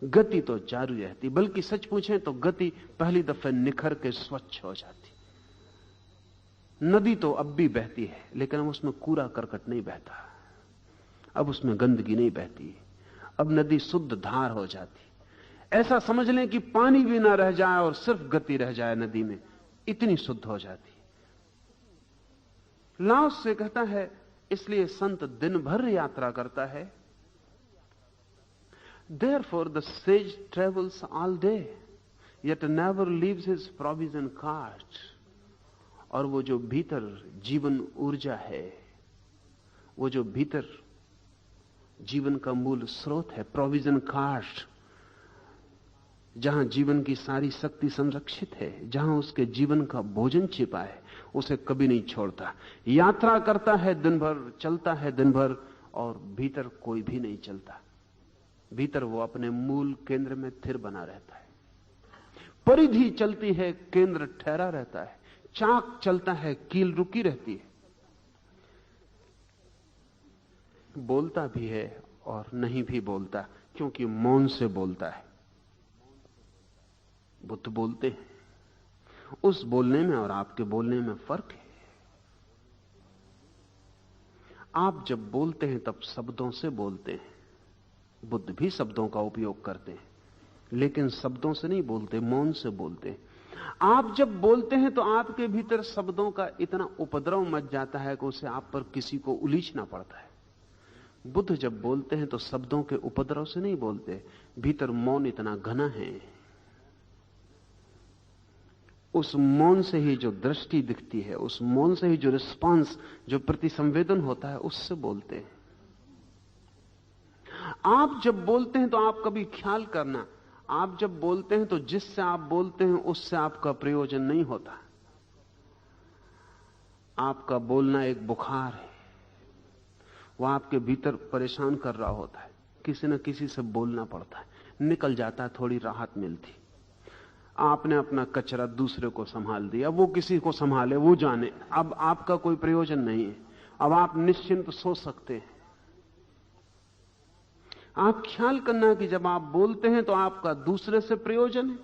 B: गति तो जारी रहती, बल्कि सच पूछें तो गति पहली दफे निखर के स्वच्छ हो जाती। नदी तो अब भी बहती है, लेकिन अब उसमें कूड़ा करकट नहीं बहता, अब उसमें गंदगी नहीं बहती, अब नदी शुद्ध धार हो जाती। ऐसा समझ लें कि पानी भी ना रह जाए और सिर्फ गति रह जाए नदी में, इतनी शुद्ध हो जाती। लाओस से कहता है इसलिए संत दिन भर यात्रा करता है। Therefore the sage travels all day, yet never leaves his provision cart. और वो जो भीतर जीवन ऊर्जा है, वो जो भीतर जीवन का मूल स्रोत है, प्रोविजन कार्ट, जहां जीवन की सारी शक्ति संरक्षित है, जहां उसके जीवन का भोजन छिपा है, उसे कभी नहीं छोड़ता। यात्रा करता है दिन भर, चलता है दिन भर, और भीतर कोई भी नहीं चलता। भीतर वो अपने मूल केंद्र में थिर बना रहता है। परिधि चलती है, केंद्र ठहरा रहता है। चाक चलता है, कील रुकी रहती है। बोलता भी है और नहीं भी बोलता, क्योंकि मौन से बोलता है। बुद्ध बोलते हैं, उस बोलने में और आपके बोलने में फर्क है। आप जब बोलते हैं तब शब्दों से बोलते हैं, बुद्ध भी शब्दों का उपयोग करते हैं, लेकिन शब्दों से नहीं बोलते, मौन से बोलते हैं। आप जब बोलते हैं तो आपके भीतर शब्दों का इतना उपद्रव मच जाता है कि उसे आप पर किसी को उलीचना पड़ता है। बुद्ध जब बोलते हैं तो शब्दों के उपद्रव से नहीं बोलते, भीतर मौन इतना घना है, उस मौन से ही जो दृष्टि दिखती है, उस मौन से ही जो रिस्पांस, जो प्रतिसंवेदन होता है, उससे बोलते हैं। आप जब बोलते हैं तो आप कभी ख्याल करना, आप जब बोलते हैं तो जिससे आप बोलते हैं उससे आपका प्रयोजन नहीं होता। आपका बोलना एक बुखार है, वह आपके भीतर परेशान कर रहा होता है, किसी न किसी से बोलना पड़ता है, निकल जाता है, थोड़ी राहत मिलती। आपने अपना कचरा दूसरे को संभाल दिया, वो किसी को संभाले, वो जाने, अब आपका कोई प्रयोजन नहीं है, अब आप निश्चिंत सो सकते हैं। आप ख्याल करना कि जब आप बोलते हैं तो आपका दूसरे से प्रयोजन है,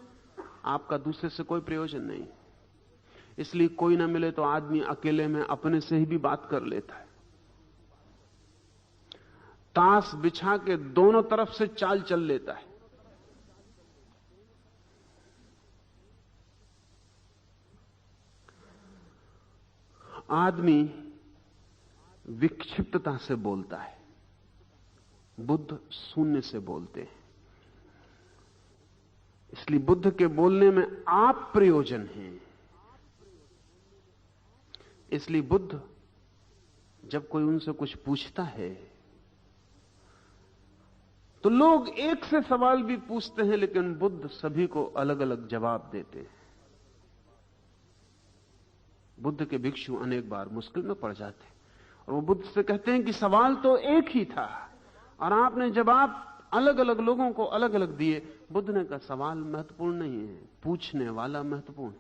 B: आपका दूसरे से कोई प्रयोजन नहीं। इसलिए कोई ना मिले तो आदमी अकेले में अपने से ही भी बात कर लेता है। ताश बिछा के दोनों तरफ से चाल चल लेता है। आदमी विक्षिप्तता से बोलता है, बुद्ध शून्य से बोलते हैं। इसलिए बुद्ध के बोलने में आप प्रयोजन हैं। इसलिए बुद्ध जब कोई उनसे कुछ पूछता है तो लोग एक से सवाल भी पूछते हैं, लेकिन बुद्ध सभी को अलग अलग जवाब देते हैं। बुद्ध के भिक्षु अनेक बार मुश्किल में पड़ जाते हैं और वो बुद्ध से कहते हैं कि सवाल तो एक ही था और आपने जवाब अलग अलग लोगों को अलग अलग दिए। बुद्ध ने कहा सवाल महत्वपूर्ण नहीं है, पूछने वाला महत्वपूर्ण है।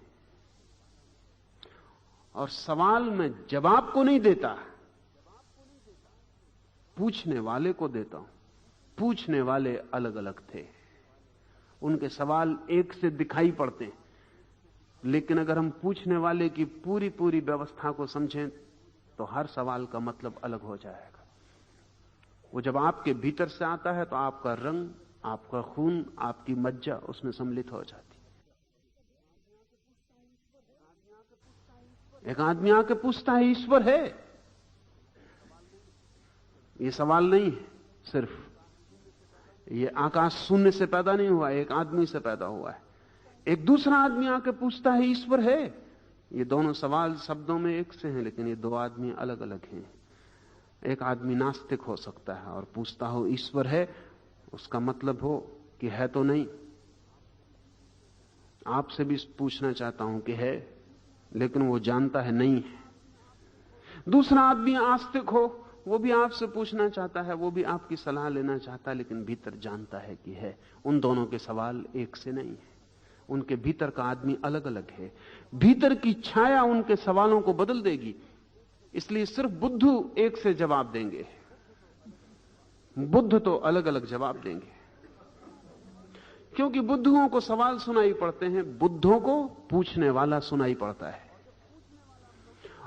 B: और सवाल में जवाब को नहीं देता, पूछने वाले को देता हूं। पूछने वाले अलग अलग थे, उनके सवाल एक से दिखाई पड़ते हैं, लेकिन अगर हम पूछने वाले की पूरी पूरी व्यवस्था को समझें तो हर सवाल का मतलब अलग हो जाएगा। वो जब आपके भीतर से आता है तो आपका रंग, आपका खून, आपकी मज्जा उसमें सम्मिलित हो जाती। एक आदमी आके पूछता है ईश्वर है? ये सवाल नहीं है, सिर्फ ये आकाश शून्य से पैदा नहीं हुआ, एक आदमी से पैदा हुआ है। एक दूसरा आदमी आके पूछता है ईश्वर है? ये दोनों सवाल शब्दों में एक से हैं, लेकिन ये दो आदमी अलग अलग हैं। एक आदमी नास्तिक हो सकता है और पूछता हो ईश्वर है, उसका मतलब हो कि है तो नहीं। आपसे भी पूछना चाहता हूं कि है, लेकिन वो जानता है नहीं है। दूसरा आदमी आस्तिक हो, वो भी आपसे पूछना चाहता है, वो भी आपकी सलाह लेना चाहता है, लेकिन भीतर जानता है कि है। उन दोनों के सवाल एक से नहीं है, उनके भीतर का आदमी अलग अलग है। भीतर की छाया उनके सवालों को बदल देगी। इसलिए सिर्फ बुद्धू एक से जवाब देंगे, बुद्ध तो अलग अलग जवाब देंगे, क्योंकि बुद्धुओं को सवाल सुनाई पड़ते हैं, बुद्धों को पूछने वाला सुनाई पड़ता है।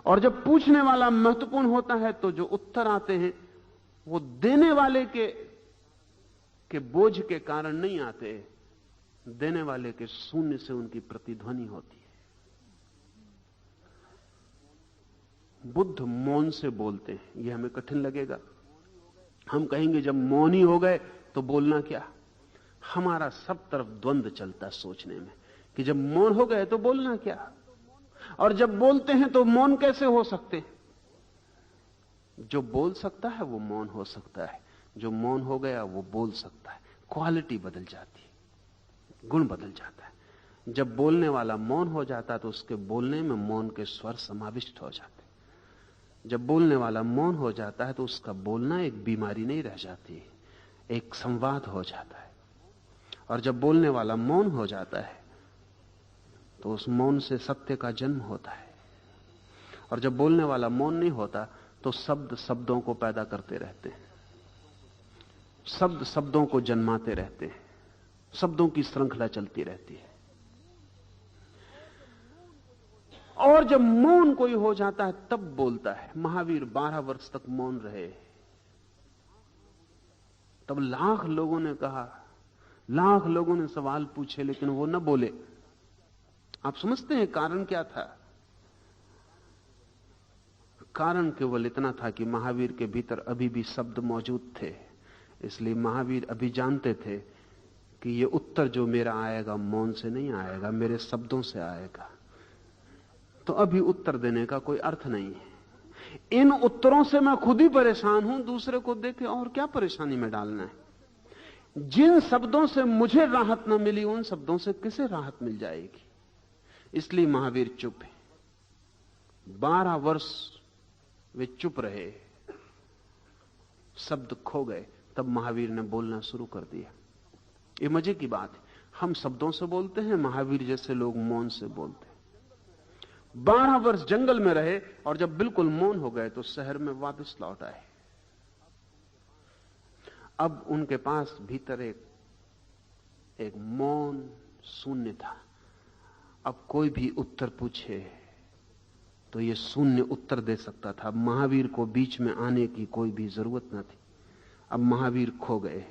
B: और जब पूछने वाला महत्वपूर्ण होता है तो जो उत्तर आते हैं वो देने वाले के बोझ के कारण नहीं आते, देने वाले के शून्य से उनकी प्रतिध्वनि होती है। बुद्ध मौन से बोलते हैं। यह हमें कठिन लगेगा। हम कहेंगे जब मौन ही हो गए तो बोलना क्या। हमारा सब तरफ द्वंद्व चलता है सोचने में कि जब मौन हो गए तो बोलना क्या, और जब बोलते हैं तो मौन कैसे हो सकते हैं। जो बोल सकता है वो मौन हो सकता है, जो मौन हो गया वो बोल सकता है। क्वालिटी बदल जाती है, गुण बदल जाता है। जब बोलने वाला मौन हो जाता है तो उसके बोलने में मौन के स्वर समाविष्ट हो जाते। जब बोलने वाला मौन हो जाता है तो उसका बोलना एक बीमारी नहीं रह जाती, एक संवाद हो जाता है। और जब बोलने वाला मौन हो जाता है तो उस मौन से सत्य का जन्म होता है। और जब बोलने वाला मौन नहीं होता तो शब्द शब्दों को पैदा करते रहते हैं। शब्द शब्दों को जन्माते रहते हैं, शब्दों की श्रृंखला चलती रहती है। और जब मौन कोई हो जाता है तब बोलता है। महावीर 12 वर्ष तक मौन रहे। तब लाख लोगों ने कहा, लाख लोगों ने सवाल पूछे, लेकिन वो न बोले। आप समझते हैं कारण क्या था? कारण केवल इतना था कि महावीर के भीतर अभी भी शब्द मौजूद थे। इसलिए महावीर अभी जानते थे कि ये उत्तर जो मेरा आएगा मौन से नहीं आएगा, मेरे शब्दों से आएगा। तो अभी उत्तर देने का कोई अर्थ नहीं है। इन उत्तरों से मैं खुद ही परेशान हूं, दूसरे को देखे और क्या परेशानी में डालना है। जिन शब्दों से मुझे राहत न मिली, उन शब्दों से किसे राहत मिल जाएगी? इसलिए महावीर चुप है। 12 वर्ष वे चुप रहे, शब्द खो गए। तब महावीर ने बोलना शुरू कर दिया। ये मजे की बात है, हम शब्दों से बोलते हैं, महावीर जैसे लोग मौन से बोलते हैं। 12 वर्ष जंगल में रहे और जब बिल्कुल मौन हो गए तो शहर में वापस लौट आए। अब उनके पास भीतर एक मौन शून्य था। अब कोई भी उत्तर पूछे तो यह शून्य उत्तर दे सकता था। महावीर को बीच में आने की कोई भी जरूरत न थी। अब महावीर खो गए।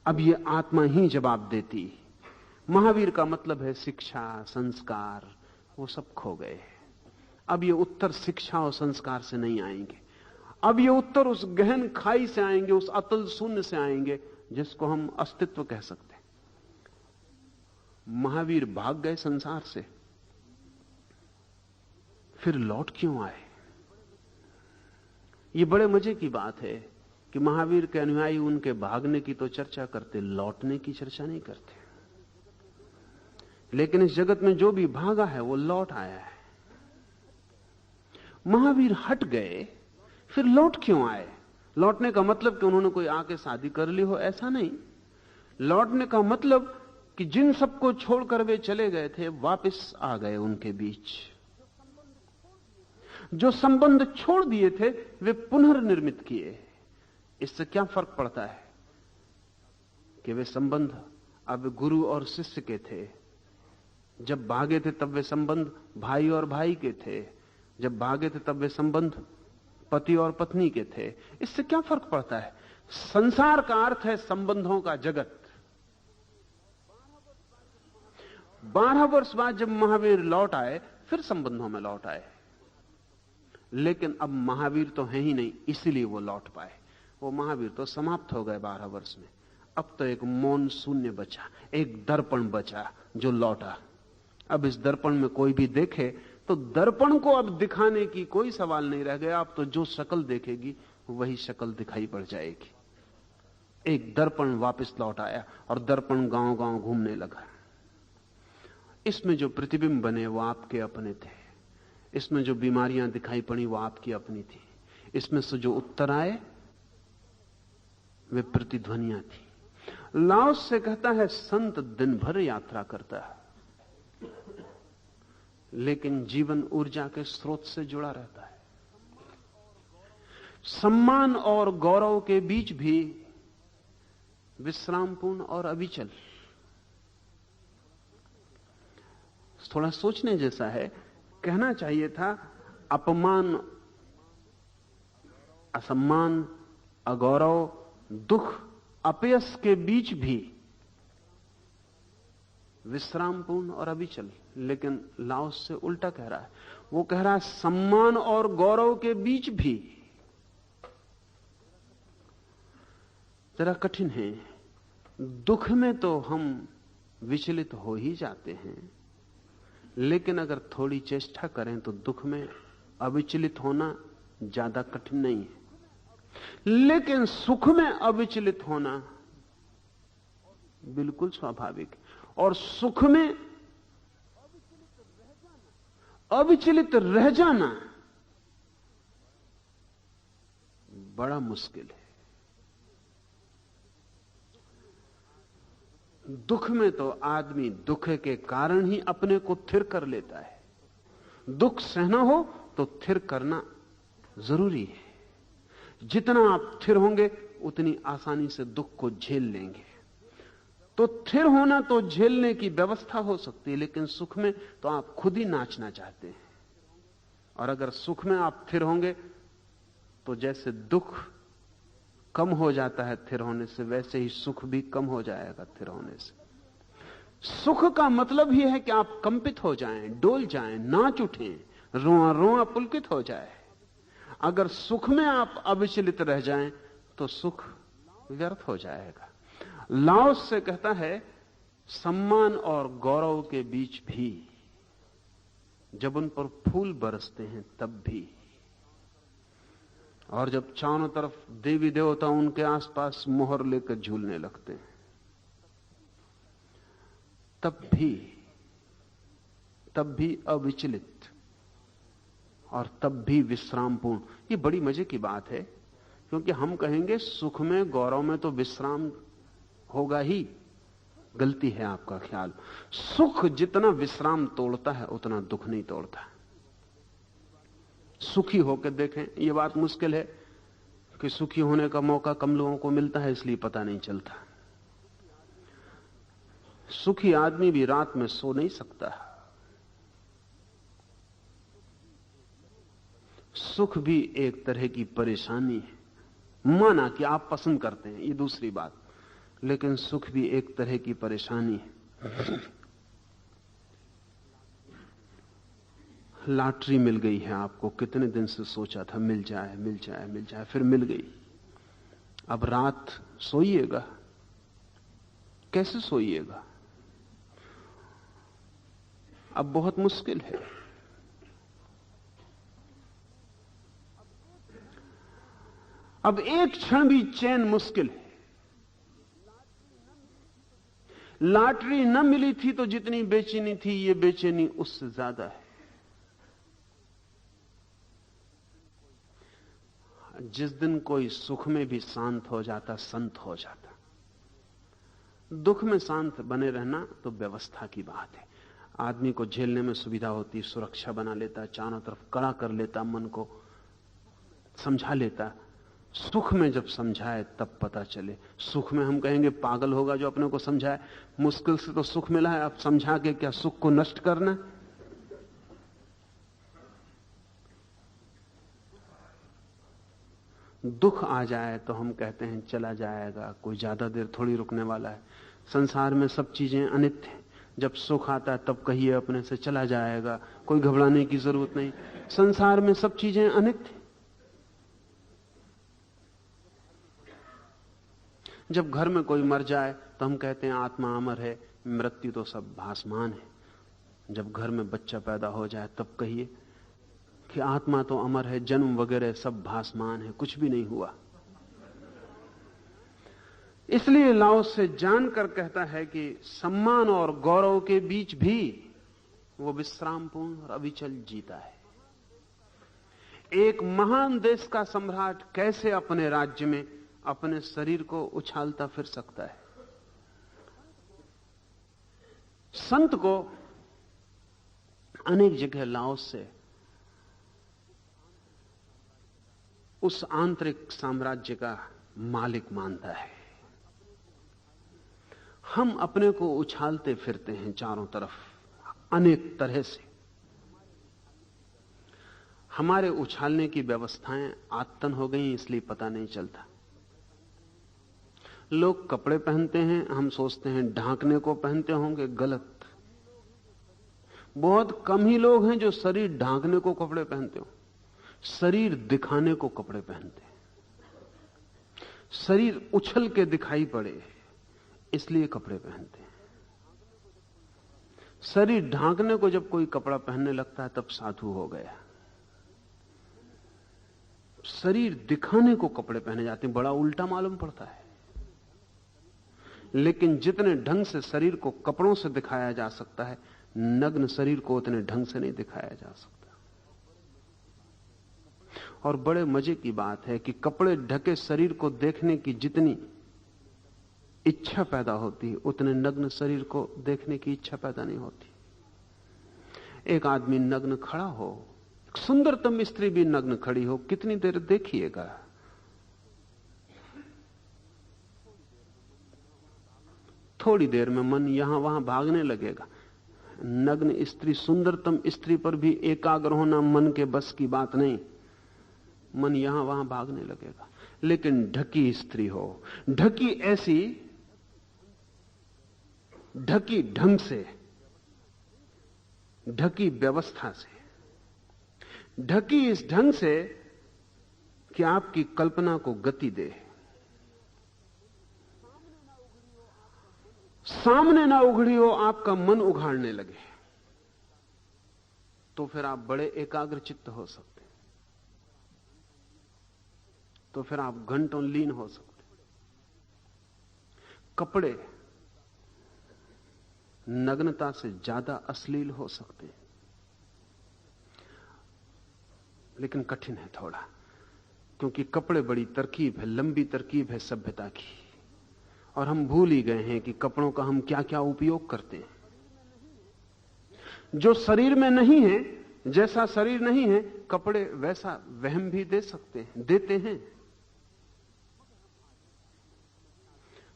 B: अब यह आत्मा ही जवाब देती। महावीर का मतलब है शिक्षा, संस्कार, वो सब खो गए। अब ये उत्तर शिक्षा और संस्कार से नहीं आएंगे। अब ये उत्तर उस गहन खाई से आएंगे, उस अतल शून्य से आएंगे जिसको हम अस्तित्व कह सकते हैं। महावीर भाग गए संसार से, फिर लौट क्यों आए? ये बड़े मजे की बात है कि महावीर के अनुयायी उनके भागने की तो चर्चा करते, लौटने की चर्चा नहीं करते। लेकिन इस जगत में जो भी भागा है वो लौट आया है। महावीर हट गए, फिर लौट क्यों आए? लौटने का मतलब कि उन्होंने कोई आके शादी कर ली हो, ऐसा नहीं। लौटने का मतलब कि जिन सबको छोड़कर वे चले गए थे वापस आ गए उनके बीच। जो संबंध छोड़ दिए थे वे पुनर्निर्मित किए। इससे क्या फर्क पड़ता है कि वे संबंध अब गुरु और शिष्य के थे। जब भागे थे तब वे संबंध भाई और भाई के थे। जब भागे थे तब वे संबंध पति और पत्नी के थे। इससे क्या फर्क पड़ता है? संसार का अर्थ है संबंधों का जगत। 12 वर्ष बाद जब महावीर लौट आए फिर संबंधों में लौट आए। लेकिन अब महावीर तो है ही नहीं, इसीलिए वो लौट पाए। वो महावीर तो समाप्त हो गए 12 वर्ष में। अब तो एक मौन शून्य बचा, एक दर्पण बचा जो लौटा। अब इस दर्पण में कोई भी देखे तो दर्पण को अब दिखाने की कोई सवाल नहीं रह गया। अब तो जो शक्ल देखेगी वही शक्ल दिखाई पड़ जाएगी। एक दर्पण वापस लौट आया और दर्पण गांव गांव घूमने लगा। इसमें जो प्रतिबिंब बने वो आपके अपने थे। इसमें जो बीमारियां दिखाई पड़ी वो आपकी अपनी थी। इसमें से जो उत्तर आए वे प्रतिध्वनियां थी। लाओस से कहता है संत दिन भर यात्रा करता है लेकिन जीवन ऊर्जा के स्रोत से जुड़ा रहता है। सम्मान और गौरव के बीच भी विश्रामपूर्ण और अविचल। थोड़ा सोचने जैसा है। कहना चाहिए था अपमान, असम्मान, अगौरव, दुख, अपयश के बीच भी विश्रामपूर्ण और अविचल। लेकिन लाओस से उल्टा कह रहा है। वो कह रहा है सम्मान और गौरव के बीच भी। जरा कठिन है। दुख में तो हम विचलित हो ही जाते हैं, लेकिन अगर थोड़ी चेष्टा करें तो दुख में अविचलित होना ज्यादा कठिन नहीं है। लेकिन सुख में अविचलित होना बिल्कुल स्वाभाविक है। और सुख में अविचलित रह जाना बड़ा मुश्किल है। दुख में तो आदमी दुख के कारण ही अपने को थिर कर लेता है। दुख सहना हो तो थिर करना जरूरी है। जितना आप स्थिर होंगे उतनी आसानी से दुख को झेल लेंगे। तो स्थिर होना तो झेलने की व्यवस्था हो सकती है, लेकिन सुख में तो आप खुद ही नाचना चाहते हैं। और अगर सुख में आप स्थिर होंगे तो जैसे दुख कम हो जाता है स्थिर होने से, वैसे ही सुख भी कम हो जाएगा स्थिर होने से। सुख का मतलब ही है कि आप कंपित हो जाएं, डोल जाएं, नाच उठें, रोआ रोआ पुलकित हो जाए। अगर सुख में आप अविचलित रह जाएं तो सुख व्यर्थ हो जाएगा। लाओस से कहता है, सम्मान और गौरव के बीच भी, जब उन पर फूल बरसते हैं तब भी, और जब चारों तरफ देवी देवता उनके आसपास मोहर लेकर झूलने लगते हैं तब भी अविचलित और तब भी विश्रामपूर्ण। ये बड़ी मजे की बात है, क्योंकि हम कहेंगे सुख में गौरव में तो विश्राम होगा ही। गलती है आपका ख्याल। सुख जितना विश्राम तोड़ता है उतना दुख नहीं तोड़ता। सुखी होकर देखें, यह बात मुश्किल है कि सुखी होने का मौका कम लोगों को मिलता है, इसलिए पता नहीं चलता। सुखी आदमी भी रात में सो नहीं सकता। सुख भी एक तरह की परेशानी है। माना कि आप पसंद करते हैं, ये दूसरी बात, लेकिन सुख भी एक तरह की परेशानी है। लॉटरी मिल गई है आपको, कितने दिन से सोचा था मिल जाए मिल जाए मिल जाए, फिर मिल गई। अब रात सोइएगा, कैसे सोइएगा? अब बहुत मुश्किल है। अब एक क्षण भी चैन मुश्किल है। लॉटरी न मिली थी तो जितनी बेचैनी थी, ये बेचैनी उससे ज्यादा है। जिस दिन कोई सुख में भी शांत हो जाता, संत हो जाता। दुख में शांत बने रहना तो व्यवस्था की बात है। आदमी को झेलने में सुविधा होती, सुरक्षा बना लेता, चारों तरफ कड़ा कर लेता, मन को समझा लेता। सुख में जब समझाए तब पता चले। सुख में हम कहेंगे पागल होगा जो अपने को समझाए। मुश्किल से तो सुख मिला है, अब समझा के क्या सुख को नष्ट करना? दुख आ जाए तो हम कहते हैं चला जाएगा, कोई ज्यादा देर थोड़ी रुकने वाला है। संसार में सब चीजें अनित्य हैं। जब सुख आता है तब कहिए अपने से चला जाएगा, कोई घबराने की जरूरत नहीं। संसार में सब चीजें अनित्य। जब घर में कोई मर जाए तो हम कहते हैं आत्मा अमर है, मृत्यु तो सब भासमान है। जब घर में बच्चा पैदा हो जाए तब कहिए कि आत्मा तो अमर है, जन्म वगैरह सब भासमान है, कुछ भी नहीं हुआ। इसलिए लाओस से जानकर कहता है कि सम्मान और गौरव के बीच भी वो विश्रामपूर्ण और अविचल जीता है। एक महान देश का सम्राट कैसे अपने राज्य में अपने शरीर को उछालता फिर सकता है? संत को अनेक जगह लाओस से उस आंतरिक साम्राज्य का मालिक मानता है। हम अपने को उछालते फिरते हैं चारों तरफ अनेक तरह से। हमारे उछालने की व्यवस्थाएं आत्तन हो गई, इसलिए पता नहीं चलता। लोग कपड़े पहनते हैं, हम सोचते हैं ढांकने को पहनते होंगे, गलत। बहुत कम ही लोग हैं जो शरीर ढांकने को कपड़े पहनते हो। शरीर दिखाने को कपड़े पहनते हैं। शरीर उछल के दिखाई पड़े इसलिए कपड़े पहनते हैं। शरीर ढांकने को जब कोई कपड़ा पहनने लगता है तब साधु हो गया। शरीर दिखाने को कपड़े पहने जाते हैं, बड़ा उल्टा मालूम पड़ता है। लेकिन जितने ढंग से शरीर को कपड़ों से दिखाया जा सकता है, नग्न शरीर को उतने ढंग से नहीं दिखाया जा सकता। और बड़े मजे की बात है कि कपड़े ढके शरीर को देखने की जितनी इच्छा पैदा होती, उतने नग्न शरीर को देखने की इच्छा पैदा नहीं होती। एक आदमी नग्न खड़ा हो, एक सुंदरतम स्त्री भी नग्न खड़ी हो, कितनी देर देखिएगा? थोड़ी देर में मन यहां वहां भागने लगेगा। नग्न स्त्री, सुंदरतम स्त्री पर भी एकाग्र होना मन के बस की बात नहीं, मन यहां वहां भागने लगेगा। लेकिन ढकी स्त्री हो, ढकी ऐसी, ढकी ढंग से, ढकी व्यवस्था से, ढकी इस ढंग से कि आपकी कल्पना को गति दे, सामने ना उघड़ी हो, आपका मन उघाड़ने लगे, तो फिर आप बड़े एकाग्र चित्त हो सकते, तो फिर आप घंटों लीन हो सकते। कपड़े नग्नता से ज्यादा अश्लील हो सकते हैं, लेकिन कठिन है थोड़ा, क्योंकि कपड़े बड़ी तरकीब है, लंबी तरकीब है सभ्यता की, और हम भूल ही गए हैं कि कपड़ों का हम क्या क्या उपयोग करते हैं। जो शरीर में नहीं है, जैसा शरीर नहीं है, कपड़े वैसा वहम भी दे सकते हैं, देते हैं,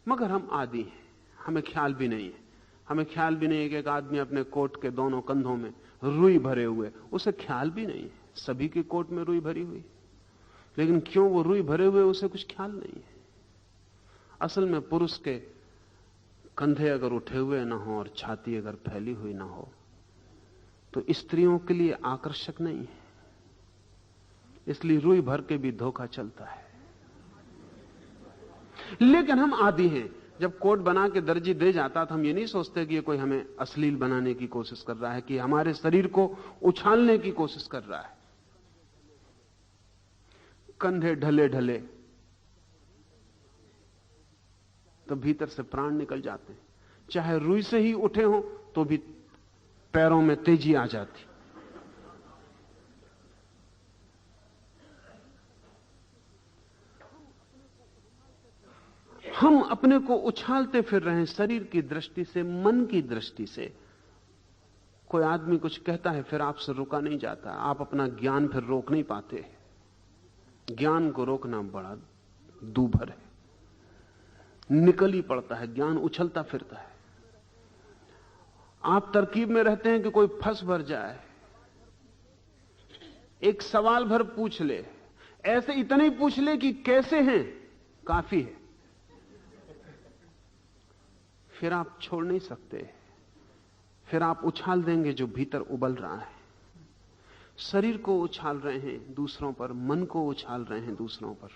B: मगर हम आदी हैं, हमें ख्याल भी नहीं है। हमें ख्याल भी नहीं है कि एक आदमी अपने कोट के दोनों कंधों में रुई भरे हुए, उसे ख्याल भी नहीं है। सभी के कोट में रुई भरी हुई, लेकिन क्यों वो रुई भरे हुए, उसे कुछ ख्याल नहीं है। असल में पुरुष के कंधे अगर उठे हुए ना हो और छाती अगर फैली हुई ना हो, तो स्त्रियों के लिए आकर्षक नहीं है, इसलिए रुई भर के भी धोखा चलता है। लेकिन हम आदी हैं, जब कोट बना के दर्जी दे जाता तो हम ये नहीं सोचते कि ये कोई हमें अश्लील बनाने की कोशिश कर रहा है, कि हमारे शरीर को उछालने की कोशिश कर रहा है। कंधे ढले ढले तो भीतर से प्राण निकल जाते हैं, चाहे रुई से ही उठे हों तो भी पैरों में तेजी आ जाती। हम अपने को उछालते फिर रहे हैं, शरीर की दृष्टि से, मन की दृष्टि से। कोई आदमी कुछ कहता है, फिर आपसे रुका नहीं जाता, आप अपना ज्ञान फिर रोक नहीं पाते। ज्ञान को रोकना बड़ा दूभर है, निकल ही पड़ता है, ज्ञान उछलता फिरता है। आप तरकीब में रहते हैं कि कोई फंस भर जाए, एक सवाल भर पूछ ले, ऐसे इतने ही पूछ ले कि कैसे हैं, काफी है, फिर आप छोड़ नहीं सकते, फिर आप उछाल देंगे जो भीतर उबल रहा है। शरीर को उछाल रहे हैं दूसरों पर, मन को उछाल रहे हैं दूसरों पर।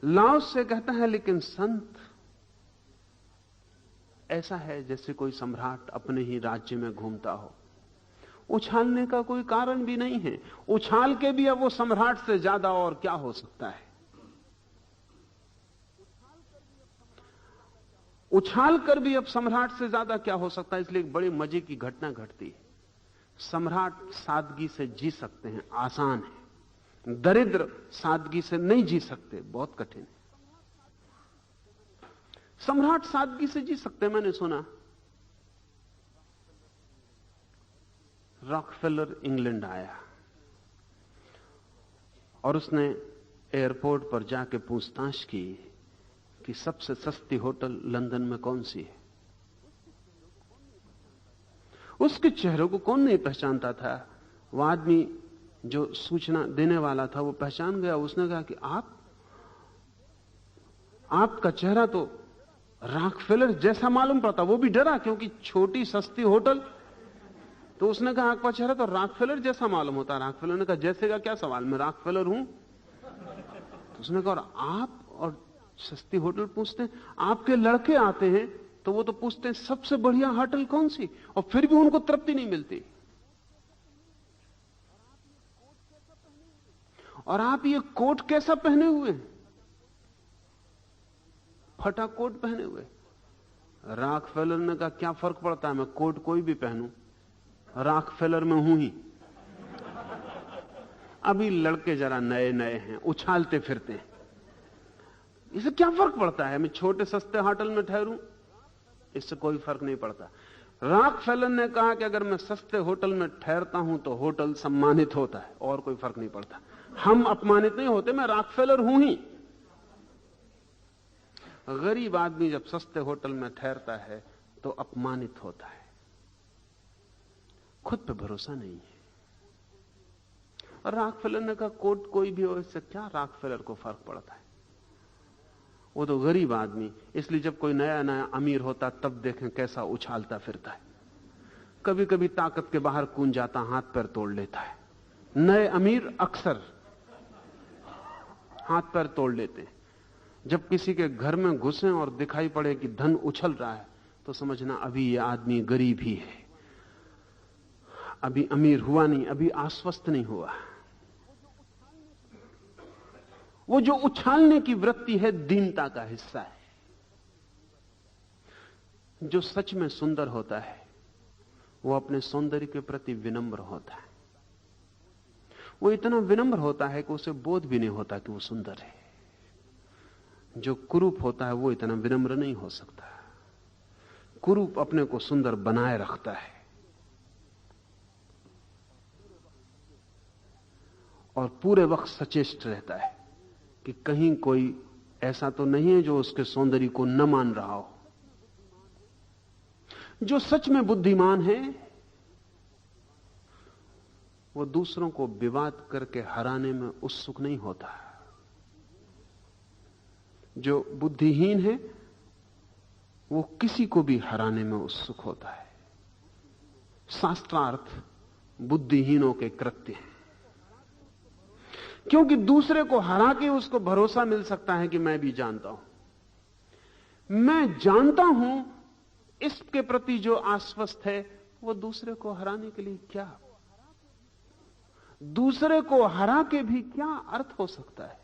B: लाओस से कहता है, लेकिन संत ऐसा है जैसे कोई सम्राट अपने ही राज्य में घूमता हो। उछालने का कोई कारण भी नहीं है, उछाल के भी अब वो सम्राट से ज्यादा और क्या हो सकता है। उछाल कर भी अब सम्राट से ज्यादा क्या हो सकता है। इसलिए एक बड़ी मजे की घटना घटती है। सम्राट सादगी से जी सकते हैं, आसान है। दरिद्र सादगी से नहीं जी सकते, बहुत कठिन है। सम्राट सादगी से जी सकते हैं। मैंने सुना रॉकफेलर इंग्लैंड आया और उसने एयरपोर्ट पर जाके पूछताछ की कि सबसे सस्ती होटल लंदन में कौन सी है। उसके चेहरे को कौन नहीं पहचानता था। वह आदमी जो सूचना देने वाला था वो पहचान गया। उसने कहा कि आपका चेहरा तो रॉकफेलर जैसा मालूम पड़ता। वो भी डरा क्योंकि छोटी सस्ती होटल। तो उसने कहा आपका चेहरा तो रॉकफेलर जैसा मालूम होता। रॉकफेलर ने कहा जैसे का क्या सवाल, मैं रॉकफेलर हूं। तो उसने कहा आप और सस्ती होटल पूछते हैं। आपके लड़के आते हैं तो वो तो पूछते हैं सबसे बढ़िया होटल कौन सी, और फिर भी उनको तृप्ति नहीं मिलती। और आप ये कोट कैसा पहने हुए हैं, फटा कोट पहने हुए। रॉकफेलर ने कहा क्या फर्क पड़ता है, मैं कोट कोई भी पहनूं, रॉकफेलर में हूं ही। अभी लड़के जरा नए नए हैं, उछालते फिरते हैं, इससे क्या फर्क पड़ता है, मैं छोटे सस्ते होटल में ठहरूं, इससे कोई फर्क नहीं पड़ता। रॉकफेलर ने कहा कि अगर मैं सस्ते होटल में ठहरता हूं तो होटल सम्मानित होता है, और कोई फर्क नहीं पड़ता। हम अपमानित नहीं होते, मैं रॉकफेलर हूं ही। गरीब आदमी जब सस्ते होटल में ठहरता है तो अपमानित होता है, खुद पे भरोसा नहीं है। और रॉकफेलर ने कहा कोट कोई भी हो, इससे क्या रॉकफेलर को फर्क पड़ता है, वो तो गरीब आदमी। इसलिए जब कोई नया नया अमीर होता तब देखें कैसा उछालता फिरता है, कभी कभी ताकत के बाहर कूद जाता, हाथ पैर तोड़ लेता है। नए अमीर अक्सर हाथ पैर तोड़ लेते हैं। जब किसी के घर में घुसें और दिखाई पड़े कि धन उछल रहा है तो समझना अभी ये आदमी गरीब ही है, अभी अमीर हुआ नहीं, अभी आश्वस्त नहीं हुआ। वो जो उछालने की वृत्ति है दीनता का हिस्सा है। जो सच में सुंदर होता है वो अपने सौंदर्य के प्रति विनम्र होता है। वो इतना विनम्र होता है कि उसे बोध भी नहीं होता कि वो सुंदर है। जो कुरूप होता है वो इतना विनम्र नहीं हो सकता। कुरूप अपने को सुंदर बनाए रखता है और पूरे वक्त सचेष्ट रहता है कि कहीं कोई ऐसा तो नहीं है जो उसके सौंदर्य को न मान रहा हो। जो सच में बुद्धिमान है वो दूसरों को विवाद करके हराने में उत्सुक नहीं होता। जो बुद्धिहीन है वो किसी को भी हराने में उत्सुक होता है। शास्त्रार्थ बुद्धिहीनों के कृत्य हैं, क्योंकि दूसरे को हरा के उसको भरोसा मिल सकता है कि मैं भी जानता हूं। मैं जानता हूं इसके प्रति जो आश्वस्त है वो दूसरे को हराने के लिए क्या, दूसरे को हरा के भी क्या अर्थ हो सकता है।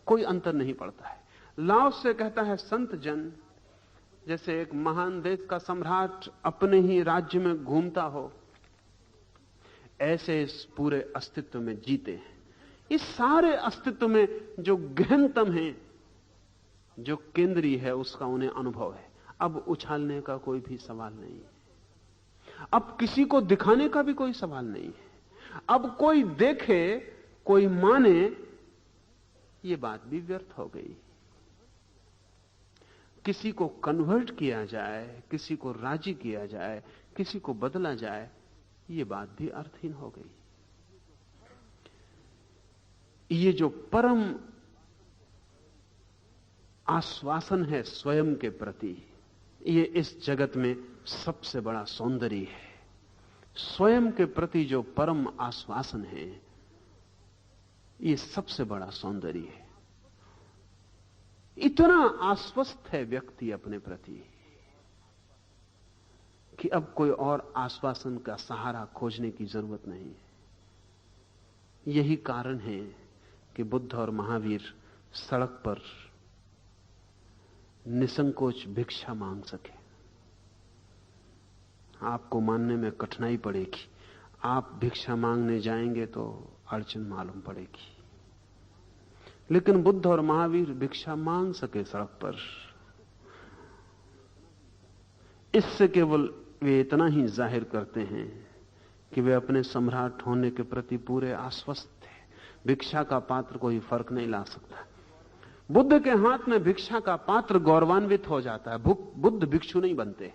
B: कोई अंतर नहीं पड़ता है। लाओस से कहता है संत जन जैसे एक महान देश का सम्राट अपने ही राज्य में घूमता हो, ऐसे इस पूरे अस्तित्व में जीते हैं। इस सारे अस्तित्व में जो गहनतम है, जो केंद्रीय है, उसका उन्हें अनुभव है। अब उछालने का कोई भी सवाल नहीं है, अब किसी को दिखाने का भी कोई सवाल नहीं है। अब कोई देखे कोई माने, ये बात भी व्यर्थ हो गई। किसी को कन्वर्ट किया जाए, किसी को राजी किया जाए, किसी को बदला जाए, ये बात भी अर्थहीन हो गई। ये जो परम आश्वासन है स्वयं के प्रति, ये इस जगत में सबसे बड़ा सौंदर्य है। स्वयं के प्रति जो परम आश्वासन है, ये सबसे बड़ा सौंदर्य है। इतना आश्वस्त है व्यक्ति अपने प्रति कि अब कोई और आश्वासन का सहारा खोजने की जरूरत नहीं है। यही कारण है कि बुद्ध और महावीर सड़क पर निसंकोच भिक्षा मांग सके। आपको मानने में कठिनाई पड़ेगी, आप भिक्षा मांगने जाएंगे तो अड़चन मालूम पड़ेगी, लेकिन बुद्ध और महावीर भिक्षा मांग सके सड़क पर। इससे केवल वे इतना ही जाहिर करते हैं कि वे अपने सम्राट होने के प्रति पूरे आश्वस्त हैं। भिक्षा का पात्र कोई फर्क नहीं ला सकता। बुद्ध के हाथ में भिक्षा का पात्र गौरवान्वित हो जाता है। बुद्ध भिक्षु नहीं बनते,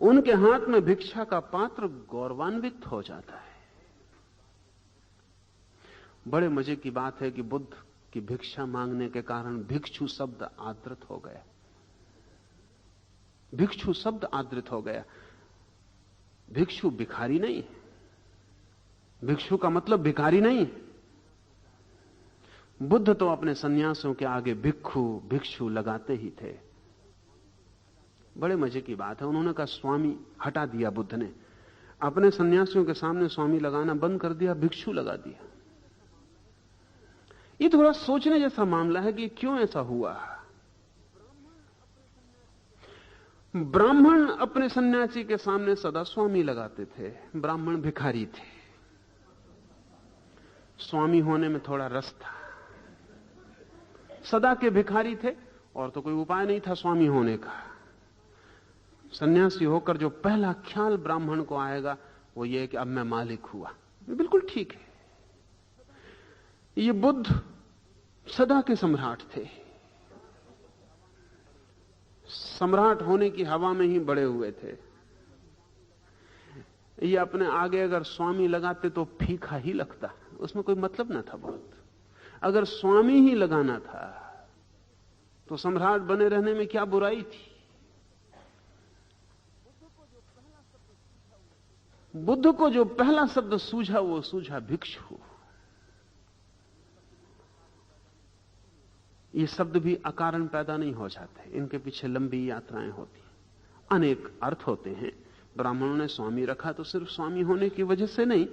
B: उनके हाथ में भिक्षा का पात्र गौरवान्वित हो जाता है। बड़े मजे की बात है कि बुद्ध की भिक्षा मांगने के कारण भिक्षु शब्द आदृत हो गया। भिक्षु शब्द आदृत हो गया। भिक्षु भिखारी नहीं है, भिक्षु का मतलब भिखारी नहीं है। बुद्ध तो अपने सन्यासियों के आगे भिक्षु भिक्षु लगाते ही थे। बड़े मजे की बात है, उन्होंने कहा स्वामी हटा दिया बुद्ध ने, अपने सन्यासियों के सामने स्वामी लगाना बंद कर दिया, भिक्षु लगा दिया। ये थोड़ा सोचने जैसा मामला है कि क्यों ऐसा हुआ। ब्राह्मण अपने सन्यासी के सामने सदा स्वामी लगाते थे, ब्राह्मण भिखारी थे। स्वामी होने में थोड़ा रस था, सदा के भिखारी थे और तो कोई उपाय नहीं था स्वामी होने का। सन्यासी होकर जो पहला ख्याल ब्राह्मण को आएगा वो ये कि अब मैं मालिक हुआ। बिल्कुल ठीक है। ये बुद्ध सदा के सम्राट थे, सम्राट होने की हवा में ही बड़े हुए थे। ये अपने आगे अगर स्वामी लगाते तो फीका ही लगता, उसमें कोई मतलब ना था बहुत। अगर स्वामी ही लगाना था तो सम्राट बने रहने में क्या बुराई थी। बुद्ध को जो पहला शब्द सूझा वो सूझा भिक्षु। ये शब्द भी अकारण पैदा नहीं हो जाते, इनके पीछे लंबी यात्राएं होती हैं, अनेक अर्थ होते हैं। ब्राह्मणों ने स्वामी रखा तो सिर्फ स्वामी होने की वजह से नहीं,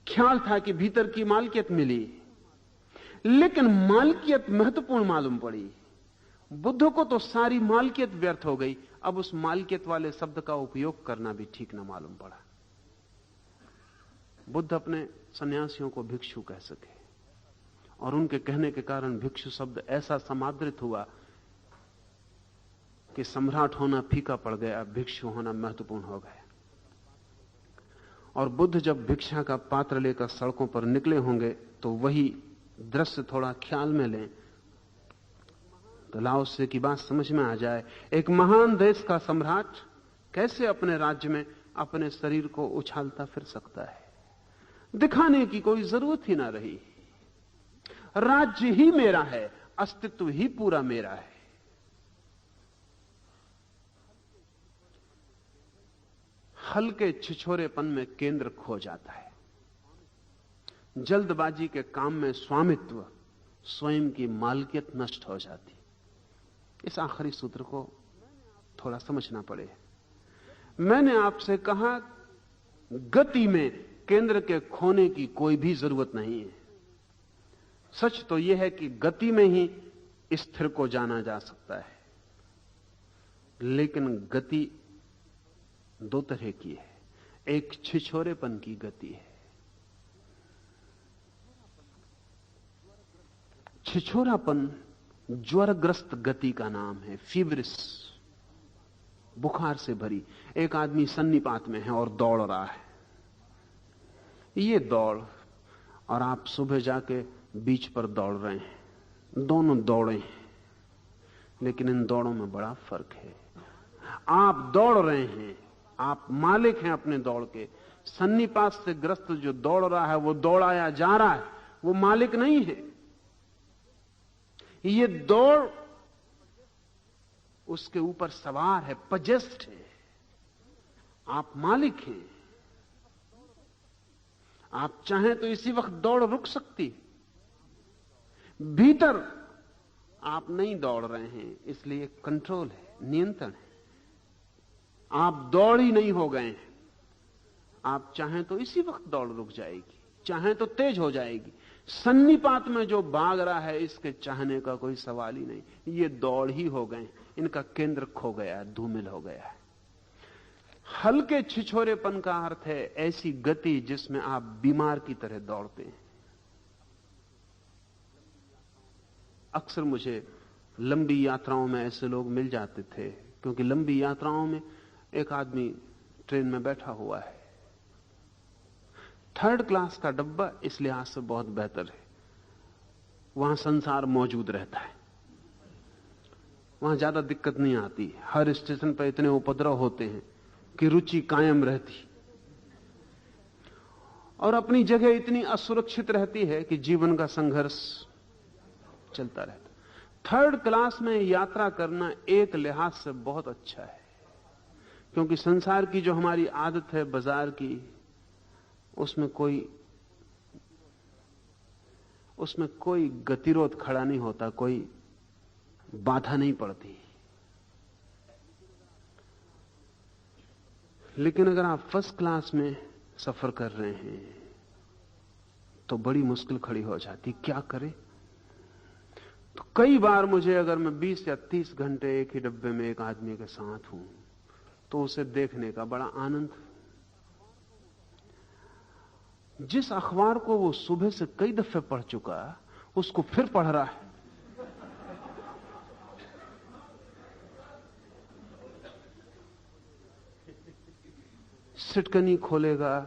B: ख्याल था कि भीतर की मालकियत मिली, लेकिन मालकियत महत्वपूर्ण मालूम पड़ी। बुद्ध को तो सारी मालकियत व्यर्थ हो गई, अब उस मालकियत वाले शब्द का उपयोग करना भी ठीक ना मालूम पड़ा। बुद्ध अपने सन्यासियों को भिक्षु कह सके, और उनके कहने के कारण भिक्षु शब्द ऐसा समादृत हुआ कि सम्राट होना फीका पड़ गया, भिक्षु होना महत्वपूर्ण हो गया। और बुद्ध जब भिक्षा का पात्र लेकर सड़कों पर निकले होंगे तो वही दृश्य थोड़ा ख्याल में लें तो लाओसे की बात समझ में आ जाए। एक महान देश का सम्राट कैसे अपने राज्य में अपने शरीर को उछालता फिर सकता है। दिखाने की कोई जरूरत ही ना रही, राज्य ही मेरा है, अस्तित्व ही पूरा मेरा है। हल्के छिछोरेपन में केंद्र खो जाता है, जल्दबाजी के काम में स्वामित्व, स्वयं की मालकियत नष्ट हो जाती। इस आखिरी सूत्र को थोड़ा समझना पड़े। मैंने आपसे कहा गति में केंद्र के खोने की कोई भी जरूरत नहीं है। सच तो यह है कि गति में ही स्थिर को जाना जा सकता है, लेकिन गति दो तरह की है। एक छिछोरेपन की गति है। छिछोरापन ज्वरग्रस्त गति का नाम है, फीवरिस, बुखार से भरी। एक आदमी सन्निपात में है और दौड़ रहा है। ये दौड़ और आप सुबह जाके बीच पर दौड़ रहे हैं, दोनों दौड़े हैं, लेकिन इन दौड़ों में बड़ा फर्क है। आप दौड़ रहे हैं, आप मालिक हैं अपने दौड़ के। सन्निपात से ग्रस्त जो दौड़ रहा है, वो दौड़ाया जा रहा है, वो मालिक नहीं है। ये दौड़ उसके ऊपर सवार है, पजेस्ट है। आप मालिक हैं। आप चाहें तो इसी वक्त दौड़ रुक सकती। भीतर आप नहीं दौड़ रहे हैं, इसलिए कंट्रोल है, नियंत्रण है। आप दौड़ ही नहीं हो गए हैं। आप चाहें तो इसी वक्त दौड़ रुक जाएगी, चाहें तो तेज हो जाएगी। सन्निपात में जो भाग रहा है, इसके चाहने का कोई सवाल ही नहीं। ये दौड़ ही हो गए, इनका केंद्र खो गया, धूमिल हो गया है। हल्के छिछोरेपन का अर्थ है ऐसी गति जिसमें आप बीमार की तरह दौड़ते हैं। अक्सर मुझे लंबी यात्राओं में ऐसे लोग मिल जाते थे, क्योंकि लंबी यात्राओं में एक आदमी ट्रेन में बैठा हुआ है, थर्ड क्लास का डब्बा इस लिहाज से बहुत बेहतर है, वहां संसार मौजूद रहता है, वहां ज्यादा दिक्कत नहीं आती। हर स्टेशन पर इतने उपद्रव होते हैं कि रुचि कायम रहती, और अपनी जगह इतनी असुरक्षित रहती है कि जीवन का संघर्ष चलता रहता। थर्ड क्लास में यात्रा करना एक लिहाज से बहुत अच्छा है, क्योंकि संसार की जो हमारी आदत है बाजार की, उसमें कोई गतिरोध खड़ा नहीं होता, कोई बाधा नहीं पड़ती। लेकिन अगर आप फर्स्ट क्लास में सफर कर रहे हैं तो बड़ी मुश्किल खड़ी हो जाती, क्या करें। तो कई बार मुझे, अगर मैं 20 या 30 घंटे एक ही डब्बे में एक आदमी के साथ हूं, तो उसे देखने का बड़ा आनंद। जिस अखबार को वो सुबह से कई दफे पढ़ चुका, उसको फिर पढ़ रहा है। सिटकनी खोलेगा,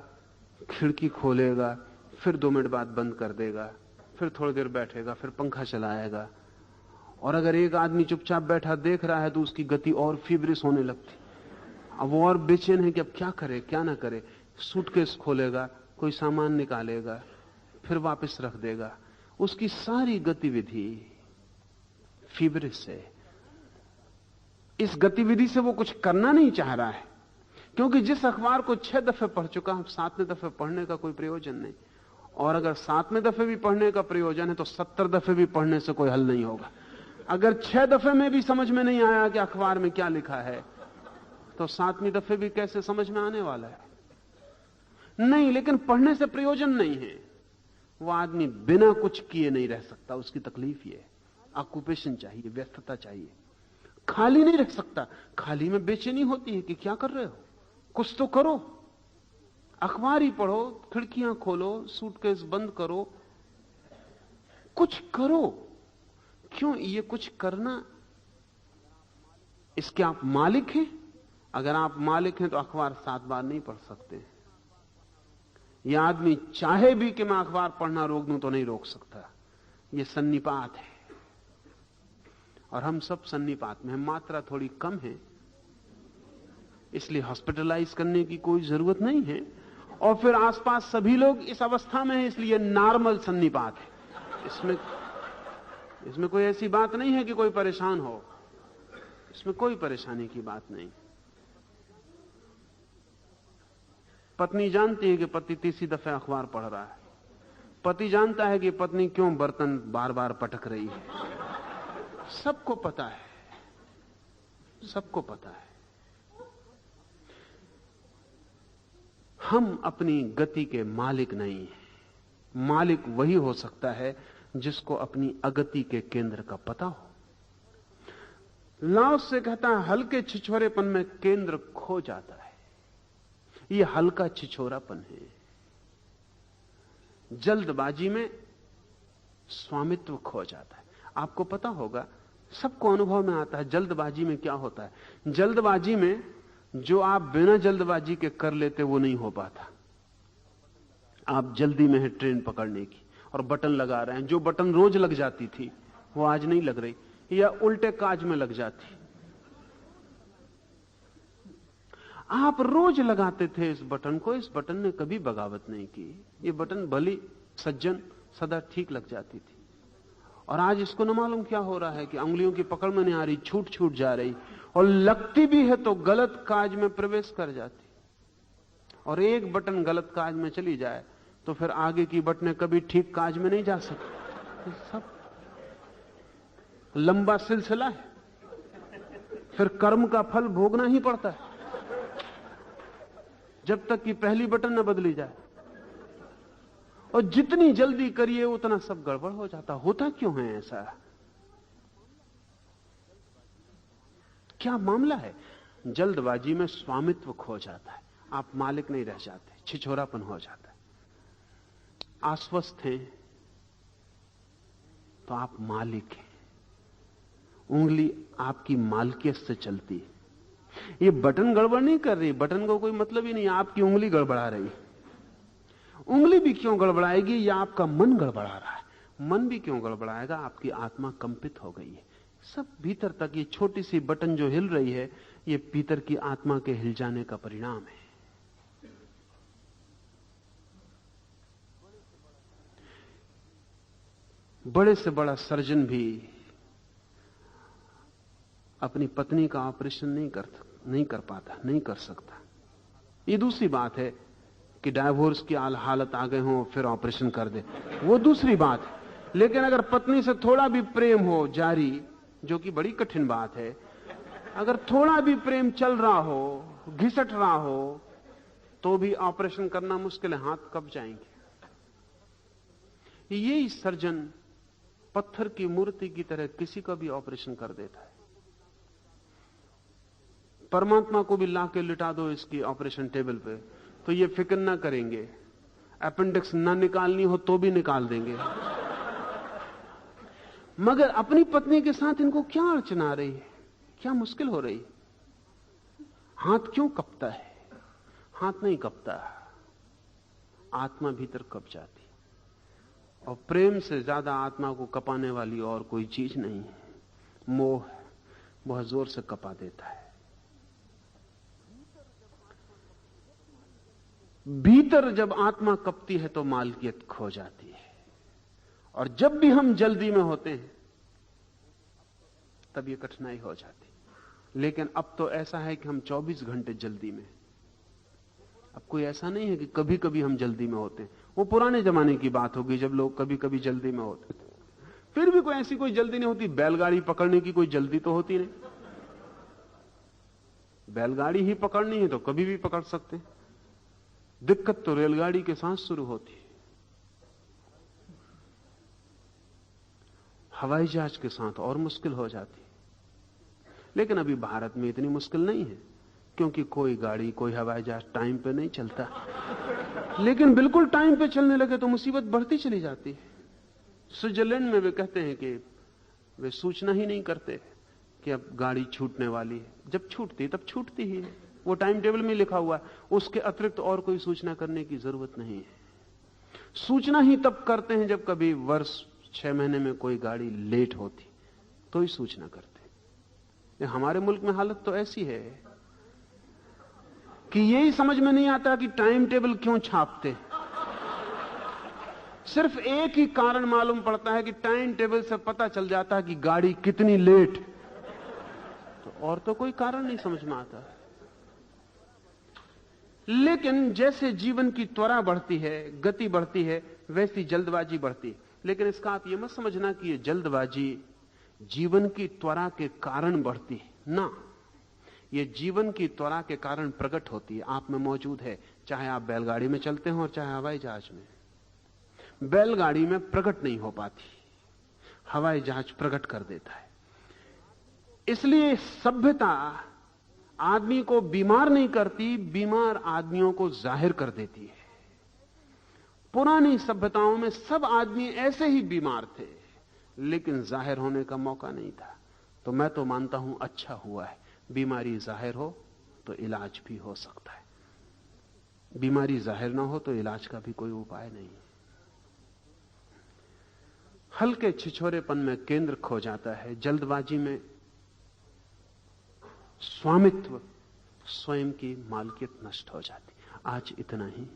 B: खिड़की खोलेगा, फिर 2 मिनट बाद बंद कर देगा, फिर थोड़ी देर बैठेगा, फिर पंखा चलाएगा। और अगर एक आदमी चुपचाप बैठा देख रहा है तो उसकी गति और फीवरिश होने लगती। अब वो और बेचैन है कि अब क्या करे क्या ना करे। सूटकेस खोलेगा, कोई सामान निकालेगा, फिर वापस रख देगा। उसकी सारी गतिविधि फीवरिश है। इस गतिविधि से वो कुछ करना नहीं चाह रहा है, क्योंकि जिस अखबार को 6 दफे पढ़ चुका, हम 7वें दफे पढ़ने का कोई प्रयोजन नहीं। और अगर 7वें दफे भी पढ़ने का प्रयोजन है तो 70 दफे भी पढ़ने से कोई हल नहीं होगा। अगर 6 दफे में भी समझ में नहीं आया कि अखबार में क्या लिखा है, तो 7वीं दफे भी कैसे समझ में आने वाला है? नहीं, लेकिन पढ़ने से प्रयोजन नहीं है। वो आदमी बिना कुछ किए नहीं रह सकता, उसकी तकलीफ ये है। ऑक्यूपेशन चाहिए, व्यस्तता चाहिए। खाली नहीं रह सकता। खाली में बेचैनी होती है कि क्या कर रहे हो, कुछ तो करो। अखबार ही पढ़ो, खिड़कियां खोलो, सूटकेस बंद करो, कुछ करो। क्यों ये कुछ करना? इसके आप मालिक हैं। अगर आप मालिक हैं तो अखबार 7 बार नहीं पढ़ सकते। यह आदमी चाहे भी कि मैं अखबार पढ़ना रोक दूं तो नहीं रोक सकता। यह सन्निपात है, और हम सब सन्निपात में हैं। मात्रा थोड़ी कम है, इसलिए हॉस्पिटलाइज करने की कोई जरूरत नहीं है। और फिर आसपास सभी लोग इस अवस्था में हैं, इसलिए नॉर्मल सन्निपात है। इसमें कोई ऐसी बात नहीं है कि कोई परेशान हो। इसमें कोई परेशानी की बात नहीं। पत्नी जानती है कि पति तीसरी दफे अखबार पढ़ रहा है। पति जानता है कि पत्नी क्यों बर्तन बार बार पटक रही है। सबको पता है, सबको पता है। हम अपनी गति के मालिक नहीं हैं। मालिक वही हो सकता है जिसको अपनी अगति के केंद्र का पता हो। लाओस से कहता है, हल्के छिछोरेपन में केंद्र खो जाता है। यह हल्का छिछोरापन है। जल्दबाजी में स्वामित्व खो जाता है। आपको पता होगा, सबको अनुभव में आता है जल्दबाजी में क्या होता है। जल्दबाजी में जो आप बिना जल्दबाजी के कर लेते वो नहीं हो पाता। आप जल्दी में है ट्रेन पकड़ने की और बटन लगा रहे हैं। जो बटन रोज लग जाती थी वो आज नहीं लग रही, या उल्टे काज में लग जाती। आप रोज लगाते थे इस बटन को, इस बटन ने कभी बगावत नहीं की। ये बटन भली सज्जन सदा ठीक लग जाती थी। और आज इसको न मालूम क्या हो रहा है कि उंगलियों की पकड़ में नहीं आ रही, छूट छूट जा रही, और लगती भी है तो गलत काज में प्रवेश कर जाती। और एक बटन गलत काज में चली जाए तो फिर आगे की बटनें कभी ठीक काज में नहीं जा सकती। सब लंबा सिलसिला है, फिर कर्म का फल भोगना ही पड़ता है जब तक कि पहली बटन न बदली जाए। और जितनी जल्दी करिए उतना सब गड़बड़ हो जाता। होता क्यों है ऐसा? क्या मामला है? जल्दबाजी में स्वामित्व खो जाता है, आप मालिक नहीं रह जाते, छिछोरापन हो जाता है। आश्वस्त हैं तो आप मालिक हैं। उंगली आपकी मालकियत से चलती है। ये बटन गड़बड़ नहीं कर रही, बटन को कोई मतलब ही नहीं, आपकी उंगली गड़बड़ा रही। उंगली भी क्यों गड़बड़ाएगी? या आपका मन गड़बड़ा रहा है। मन भी क्यों गड़बड़ाएगा? आपकी आत्मा कंपित हो गई है। सब भीतर तक ये छोटी सी बटन जो हिल रही है, ये भीतर की आत्मा के हिल जाने का परिणाम है। बड़े से बड़ा सर्जन भी अपनी पत्नी का ऑपरेशन नहीं कर पाता, नहीं कर सकता। ये दूसरी बात है कि डाइवोर्स की हालत आ गए हो फिर ऑपरेशन कर दे, वो दूसरी बात है। लेकिन अगर पत्नी से थोड़ा भी प्रेम हो जारी, जो कि बड़ी कठिन बात है, अगर थोड़ा भी प्रेम चल रहा हो, घिसट रहा हो, तो भी ऑपरेशन करना मुश्किल है, हाथ कब जाएंगे। यही सर्जन पत्थर की मूर्ति की तरह किसी का भी ऑपरेशन कर देता है। परमात्मा को भी लाके लिटा दो इसकी ऑपरेशन टेबल पे तो ये फिक्र ना करेंगे। अपेंडिक्स ना निकालनी हो तो भी निकाल देंगे। मगर अपनी पत्नी के साथ इनको क्या अड़चन आ रही है, क्या मुश्किल हो रही? हाथ क्यों कपता है? हाथ नहीं कपता, आत्मा भीतर कप जाती। और प्रेम से ज्यादा आत्मा को कपाने वाली और कोई चीज नहीं है। मोह बहुत जोर से कपा देता है। भीतर जब आत्मा कपती है तो मालकियत खो जाती है। और जब भी हम जल्दी में होते हैं तब ये कठिनाई हो जाती। लेकिन अब तो ऐसा है कि हम 24 घंटे जल्दी में। अब कोई ऐसा नहीं है कि कभी कभी हम जल्दी में होते हैं। वो पुराने जमाने की बात होगी जब लोग कभी कभी जल्दी में होते थे। फिर भी कोई ऐसी कोई जल्दी नहीं होती। बैलगाड़ी पकड़ने की कोई जल्दी तो होती नहीं। बैलगाड़ी ही पकड़नी है तो कभी भी पकड़ सकते हैं। दिक्कत तो रेलगाड़ी के साथ शुरू होती है, हवाई जहाज के साथ और मुश्किल हो जाती है। लेकिन अभी भारत में इतनी मुश्किल नहीं है, क्योंकि कोई गाड़ी कोई हवाई जहाज टाइम पे नहीं चलता। लेकिन बिल्कुल टाइम पे चलने लगे तो मुसीबत बढ़ती चली जाती है। स्विट्जरलैंड में वे कहते हैं कि वे सूचना ही नहीं करते कि अब गाड़ी छूटने वाली है। जब छूटती तब छूटती ही है, वो टाइम टेबल में लिखा हुआ है। उसके अतिरिक्त और कोई सूचना करने की जरूरत नहीं है। सूचना ही तब करते हैं जब कभी वर्ष 6 महीने में कोई गाड़ी लेट होती तो ही सूचना करते। हमारे मुल्क में हालत तो ऐसी है कि यही समझ में नहीं आता कि टाइम टेबल क्यों छापते। सिर्फ एक ही कारण मालूम पड़ता है कि टाइम टेबल से पता चल जाता है कि गाड़ी कितनी लेट, तो और तो कोई कारण नहीं समझ में आता। लेकिन जैसे जीवन की त्वरा बढ़ती है, गति बढ़ती है, वैसी जल्दबाजी बढ़ती है। लेकिन इसका आप ये मत समझना कि ये जल्दबाजी जीवन की त्वरा के कारण बढ़ती है ना। ये जीवन की त्वरा के कारण प्रकट होती है, आप में मौजूद है, चाहे आप बैलगाड़ी में चलते हो और चाहे हवाई जहाज में। बैलगाड़ी में प्रकट नहीं हो पाती, हवाई जहाज प्रकट कर देता है। इसलिए सभ्यता आदमी को बीमार नहीं करती, बीमार आदमियों को जाहिर कर देती है। पुरानी सभ्यताओं में सब आदमी ऐसे ही बीमार थे, लेकिन जाहिर होने का मौका नहीं था। तो मैं तो मानता हूं अच्छा हुआ है, बीमारी जाहिर हो तो इलाज भी हो सकता है। बीमारी जाहिर ना हो तो इलाज का भी कोई उपाय नहीं। हल्के छिछोरेपन में केंद्र खो जाता है, जल्दबाजी में स्वामित्व, स्वयं की मालकियत नष्ट हो जाती। आज इतना ही।